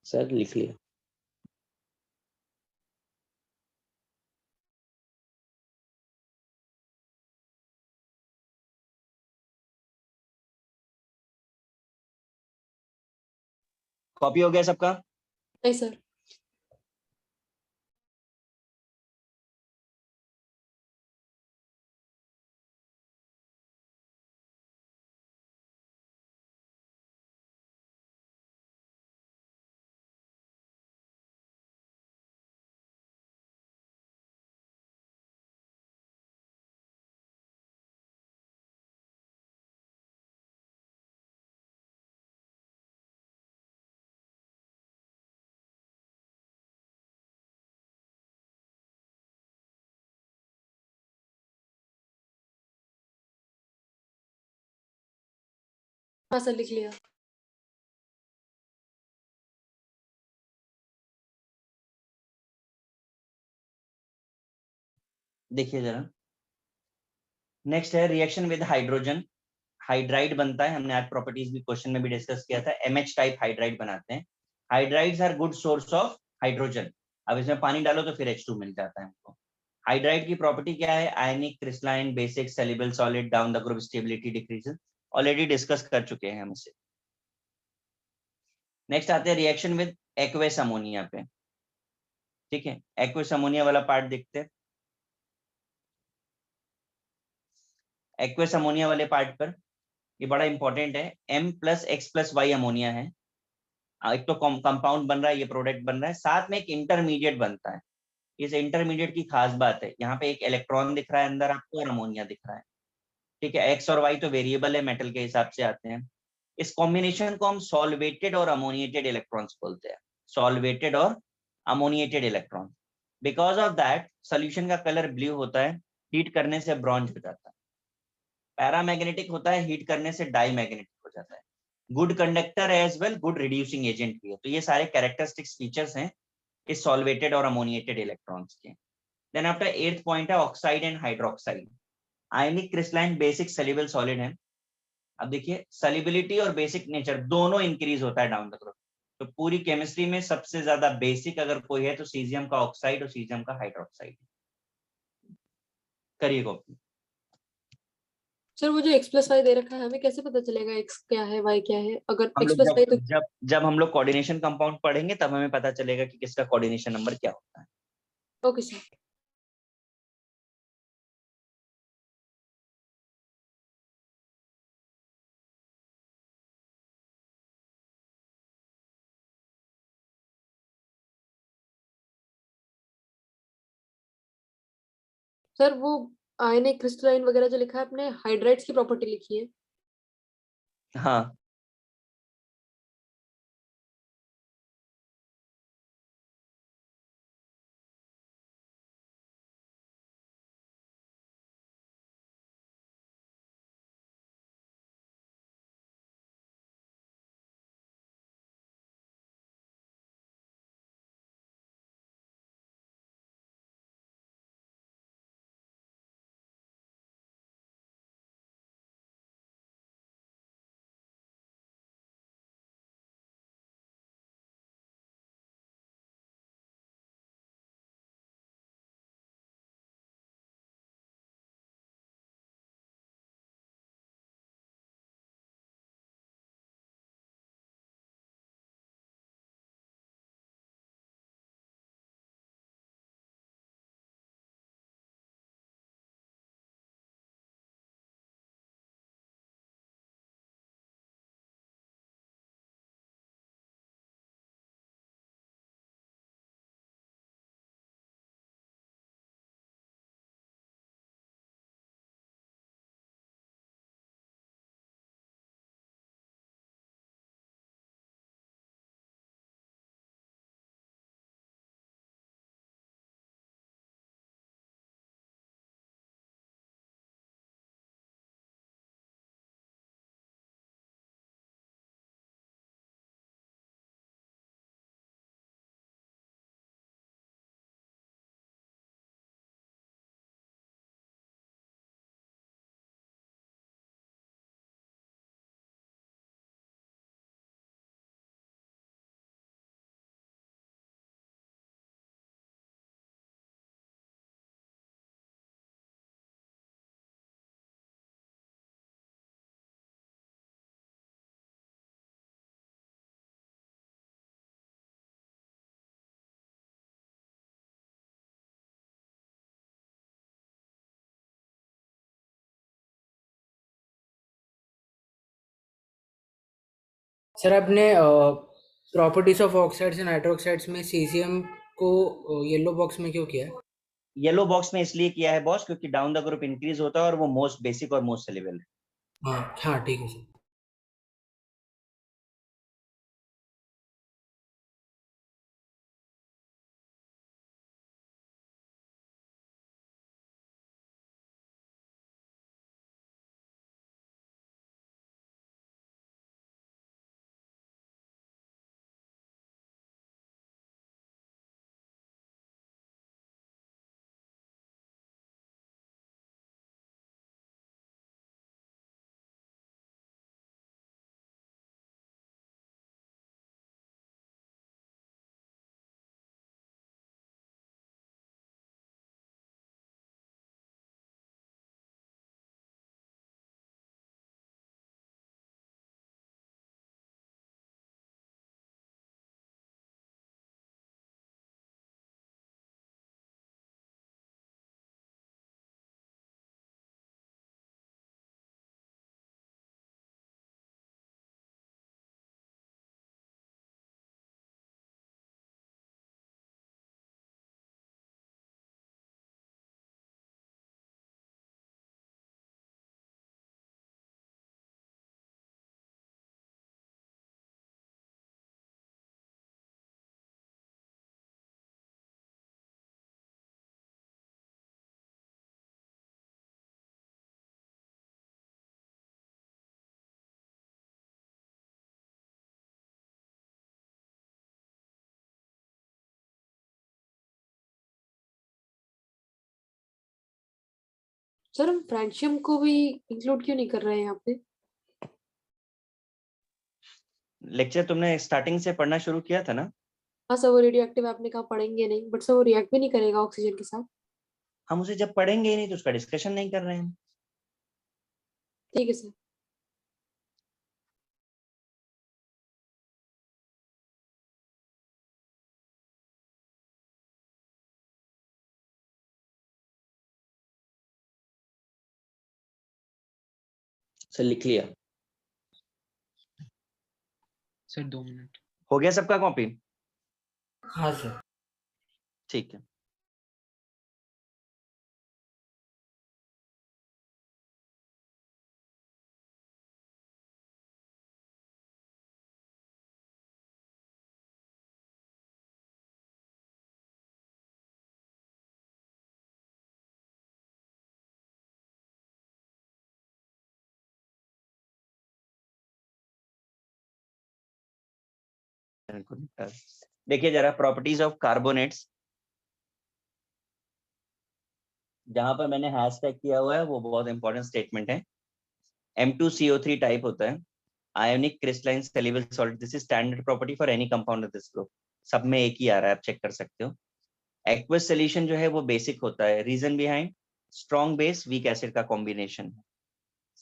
सर लिख लिया। कॉपी हो गया सबका? नहीं सर। हाँ सर लिख लिया। देखिए जरा, नेक्स्ट है रिएक्शन विद हाइड्रोजन। हाइड्राइड बनता है, हमने आज प्रॉपर्टीज भी क्वेश्चन में भी डिस्कस किया था। एमएच टाइप हाइड्राइड बनाते हैं। Hydrides are good source of hydrogen. अब इसमें पानी डालो तो फिर H2 मिल जाता है हमको। हाइड्राइड की प्रॉपर्टी क्या है? Ionic, crystalline, basic, soluble solid, down the group stability decreases. Already discuss कर चुके हैं हम इसे। नेक्स्ट आते हैं रिएक्शन विद एक्वस अमोनिया पे। ठीक है, एक्वस अमोनिया वाला पार्ट देखते हैं। एक्वस अमोनिया वाले पार्ट पर ये बड़ा इंपॉर्टेंट है। M+X+Y अमोनिया है। एक तो कंपाउंड बन रहा है, ये प्रोडक्ट बन रहा है, साथ में एक इंटरमीडिएट बनता है। इस इंटरमीडिएट की खास बात है, यहाँ पे एक इलेक्ट्रॉन दिख रहा है अंदर आपको और अमोनिया दिख रहा है। ठीक है, एक्स और वाई तो वेरिएबल है, मेटल के हिसाब से आते हैं। इस कॉम्बिनेशन को हम सॉल्वेटेड और अमोनिएटेड इलेक्ट्रॉन्स बोलते हैं। सॉल्वेटेड और ammoniated electron. Because of that solution का कलर ब्लू होता है, हीट करने से ब्रॉन्ज हो जाता है। पैरामैग्नेटिक होता है, हीट करने से डाईमैग्नेटिक हो जाता है। Good conductor as well good reducing agent भी है। तो ये सारे कैरेक्टरिस्टिक्स फीचर्स हैं इस सॉल्वेटेड और अमोनिएटेड इलेक्ट्रॉन्स के। देन आफ्टर 8th पॉइंट है oxide and hydroxide. Ionic, crystalline, basic, soluble solid है। अब देखिए सॉल्युबिलिटी और बेसिक नेचर दोनों इंक्रीज होता है डाउन द ग्रुप। तो पूरी केमिस्ट्री में सबसे ज्यादा बेसिक अगर कोई है तो सीजियम का ऑक्साइड और सीजियम का हाइड्रोक्साइड। करिए कॉपी। सर वो जो X+Y दे रखा है, हमें कैसे पता चलेगा X क्या है Y क्या है? अगर हम लोग X+Y तो जब हम लोग कोऑर्डिनेशन कंपाउंड पढ़ेंगे तब हमें पता चलेगा कि किसका कोऑर्डिनेशन नंबर क्या होता है। Okay sir. सर वो आयनिक, क्रिस्टलाइन वगैरह जो लिखा है आपने, हाइड्राइड्स की प्रॉपर्टी लिखी है। हाँ, सर आपने properties of oxides and hydroxides में सीसीएम को येलो बॉक्स में क्यों किया है? येलो बॉक्स में इसलिए किया है बॉस क्योंकि डाउन द ग्रुप इंक्रीज होता है और वो मोस्ट बेसिक और मोस्ट सेलेबल है। हाँ हाँ ठीक है सर। सर हम फ्रेंडशिप को भी इंक्लूड क्यों नहीं कर रहे हैं यहाँ पे? लेक्चर तुमने स्टार्टिंग से पढ़ना शुरू किया था ना? हाँ सर, वो रेडियो एक्टिव आपने कहा पढ़ेंगे नहीं, बट सर वो रिएक्ट भी नहीं करेगा ऑक्सीजन के साथ। हम उसे जब पढ़ेंगे ही नहीं तो उसका डिस्कशन नहीं कर रहे हैं। ठीक है सर। सर लिख लिया? Sir 2 minute. हो गया सबका कॉपी? हाँ सर। ठीक है। देखिए जरा प्रॉपर्टीज ऑफ कार्बोनेट्स, जहां पर मैंने हैश टैग किया हुआ है वो बहुत इंपॉर्टेंट स्टेटमेंट है। M2CO3 टाइप होता है, ionic crystalline soluble solid. This is standard property for any compound of this group. सब में एक ही आ रहा है, आप चेक कर सकते हो। एक्वस सॉल्यूशन जो है वो बेसिक होता है। Reason behind, strong base weak acid का कॉम्बिनेशन है।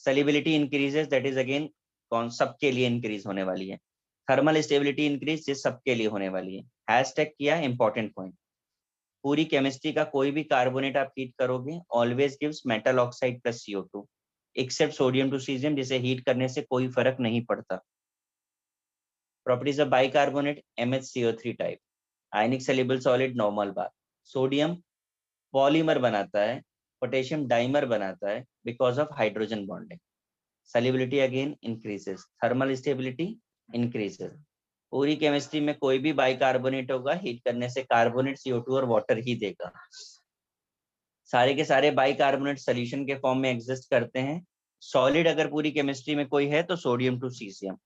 Solubility increases, that is again कौन सबके लिए इंक्रीज होने वाली है। थर्मल स्टेबिलिटी इंक्रीज, ये सबके लिए होने वाली है। हैशटैग किया, इंपॉर्टेंट पॉइंट। पूरी केमिस्ट्री का कोई भी कार्बोनेट आप हीट करोगे always gives metal oxide plus CO2 except sodium to caesium, जिसे हीट करने से कोई फर्क नहीं पड़ता। Properties of bicarbonate, MHCO3 type, ionic soluble solid normal bar. Sodium polymer बनाता है, पोटेशियम डाइमर बनाता है because of hydrogen bonding. Solubility again increases, thermal stability increases. पूरी केमिस्ट्री में कोई भी बाइकार्बोनेट होगा हीट करने से कार्बोनेट, CO2 और वाटर ही देगा। सारे के सारे बाइकार्बोनेट सॉल्यूशन के फॉर्म में एग्जिस्ट करते हैं। सॉलिड अगर पूरी केमिस्ट्री में कोई है तो सोडियम टू सीसियम।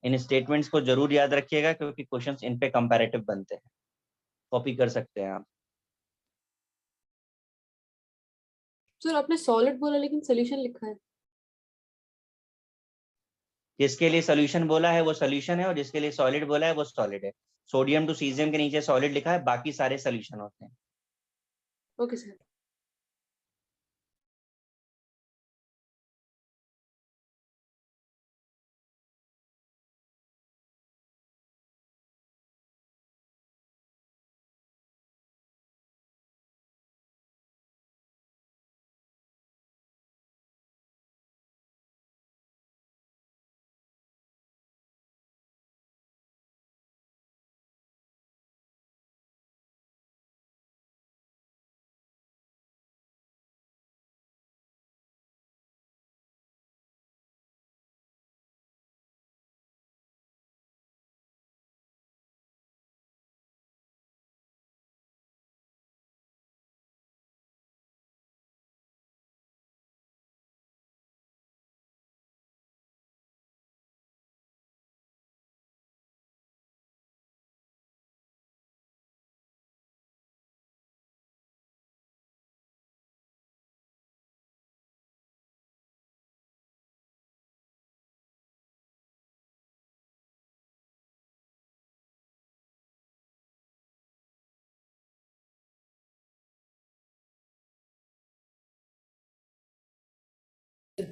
इन स्टेटमेंट्स को जरूर याद रखिएगा क्योंकि क्वेश्चंस इन पे कंपैरेटिव बनते हैं, कॉपी कर सकते हैं आप। सर आपने सॉलिड बोला लेकिन सोल्यूशन लिखा है। जिसके लिए सोल्यूशन बोला है वो सोल्यूशन है और जिसके लिए सॉलिड बोला है वो सॉलिड है। सोडियम टू सीजियम के नीचे सॉलिड लिखा है, बाकी सारे सोल्यूशन होते हैं। Okay sir.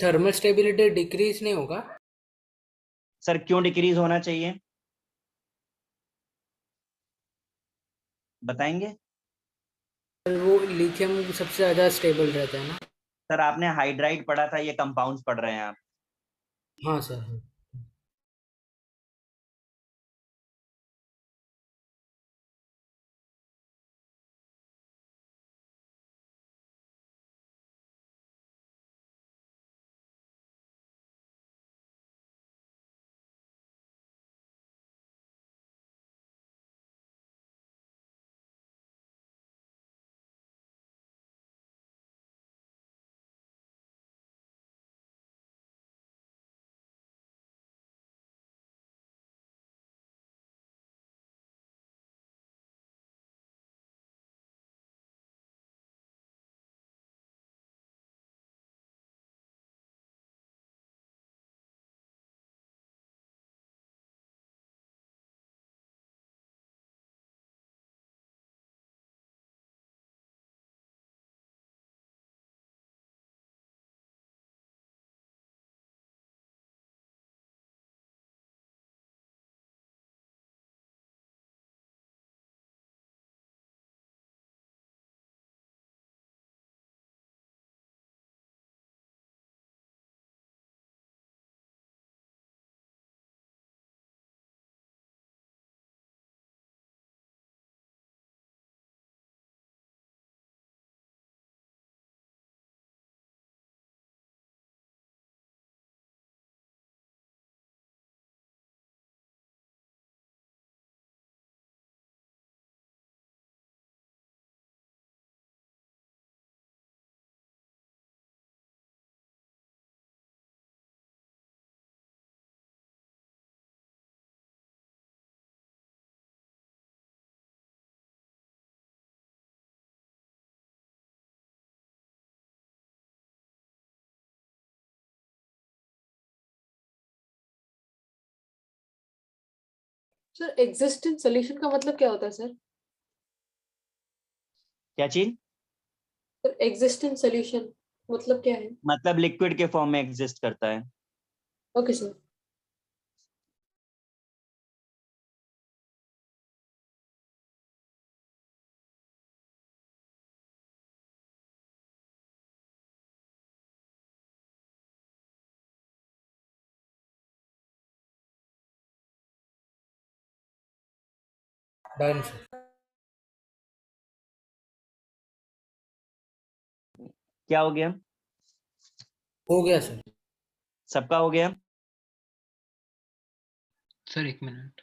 Thermal stability decrease नहीं होगा? सर क्यों डिक्रीज होना चाहिए, बताएंगे? वो लिथियम सबसे ज़्यादा स्टेबल रहता है ना? सर आपने हाइड्राइड पढ़ा था, ये कंपाउंड्स पढ़ रहे हैं आप। हाँ सर, हाँ। सर एग्जिस्टेंट सोल्यूशन का मतलब क्या होता है सर? क्या चीज? सर एग्जिस्टेंट सोल्यूशन मतलब क्या है? मतलब लिक्विड के फॉर्म में एग्जिस्ट करता है। Okay sir. Done sir. क्या हो गया? हो गया सर। सबका हो गया? Sir 1 minute.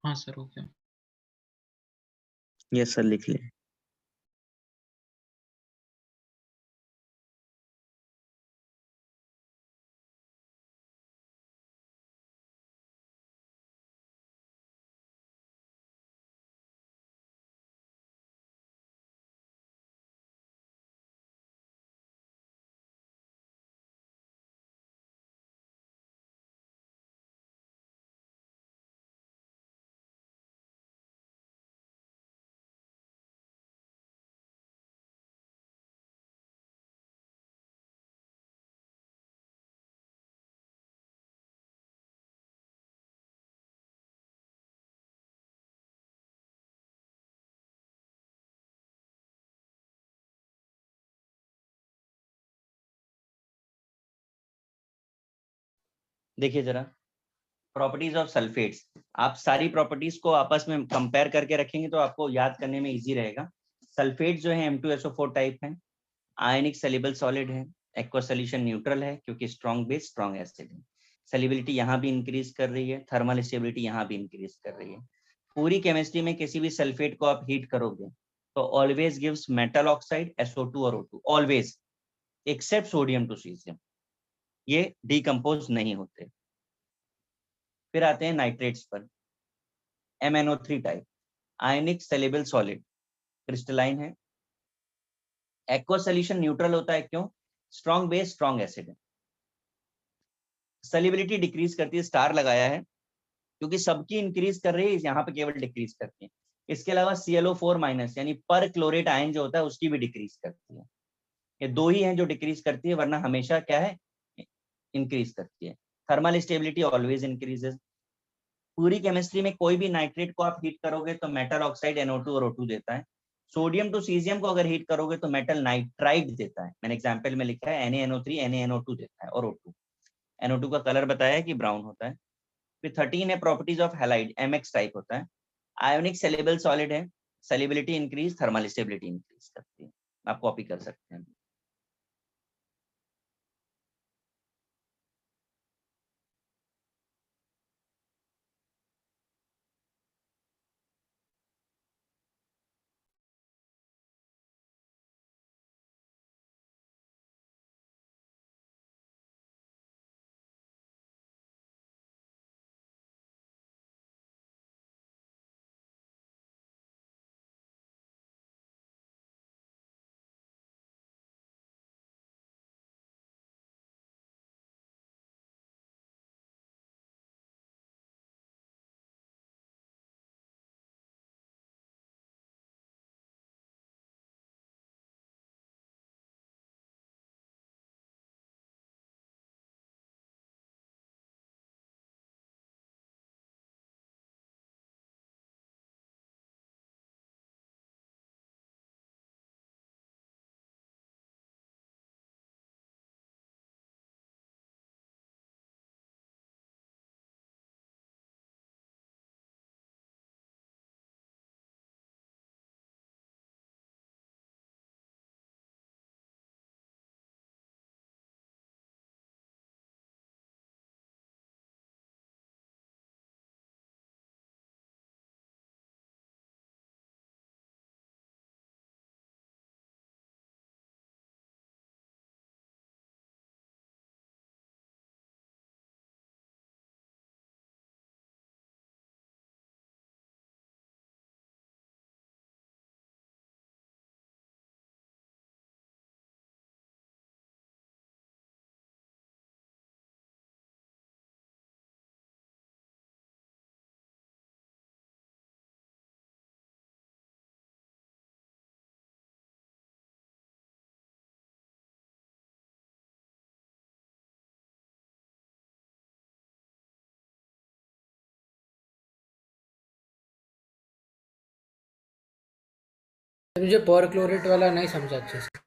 हाँ सर, हो गया। यस सर, लिख ले। देखिए जरा, प्रॉपर्टीज ऑफ सल्फेट्स, आप सारी प्रॉपर्टीज को आपस में कंपेयर करके रखेंगे तो आपको याद करने में इजी रहेगा। सल्फेट जो है M2SO4 टाइप है, आयनिक सेल्युबल सॉलिड है, एक्वा सॉल्यूशन न्यूट्रल है क्योंकि स्ट्रॉन्ग बेस स्ट्रॉन्ग एसिड है। सेल्युबिलिटी यहाँ भी इंक्रीज कर रही है, थर्मल स्टेबिलिटी यहाँ भी इंक्रीज कर रही है। पूरी केमिस्ट्री में किसी भी सल्फेट को आप हीट करोगे तो always gives metal oxide SO2 और O2, always, except sodium to caesium, ये डिकम्पोज नहीं होते। फिर आते हैं नाइट्रेट्स पर। MnO3 type, ionic soluble solid, crystalline है, एक्वा सॉल्यूशन न्यूट्रल होता है, क्यों? स्ट्रॉन्ग बेस स्ट्रॉन्ग एसिड है। सॉल्युबिलिटी डिक्रीज करती है, स्टार लगाया है क्योंकि सबकी इंक्रीज कर रही है, यहाँ पे केवल डिक्रीज करती है। इसके अलावा ClO4 माइनस यानी पर क्लोरेट आयन जो होता है उसकी भी डिक्रीज करती है। ये दो ही हैं जो डिक्रीज करती है, वरना हमेशा क्या है, इंक्रीज करती है। Thermal stability always increases. पूरी केमिस्ट्री में कोई भी नाइट्रेट को आप हीट करोगे तो मेटल ऑक्साइड NO2 और O2 देता है। सोडियम टू सीजियम को अगर हीट करोगे तो मेटल नाइट्राइड देता है। मैंने एग्जांपल में लिखा है NaNO3 NaNO2 देता है, और O2। NO2 का कलर बताया है कि ब्राउन होता है। फिर 13 है properties of halide, MX type होता है, आयोनिक सेल्युबल सॉलिड है, सेल्युबिलिटी इंक्रीज, थर्मल स्टेबिलिटी इंक्रीज करती है। आप कॉपी कर सकते हैं। मुझे पर क्लोरेट वाला नहीं समझा अच्छे से।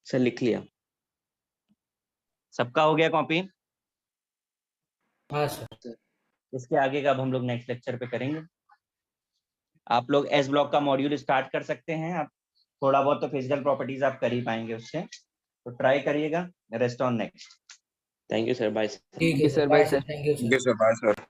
सर लिख लिया। सबका हो गया कॉपी? हाँ सर। इसके आगे का अब हम लोग नेक्स्ट लेक्चर पे करेंगे। आप लोग एस ब्लॉक का मॉड्यूल स्टार्ट कर सकते हैं। आप थोड़ा बहुत तो फिजिकल प्रॉपर्टीज आप कर ही पाएंगे उससे, तो ट्राई करिएगा। Rest on next. Thank you sir, bye. ठीक है sir, sir, bye bye sir, sir. Thank you ठीक है सर। Sir, bye sir.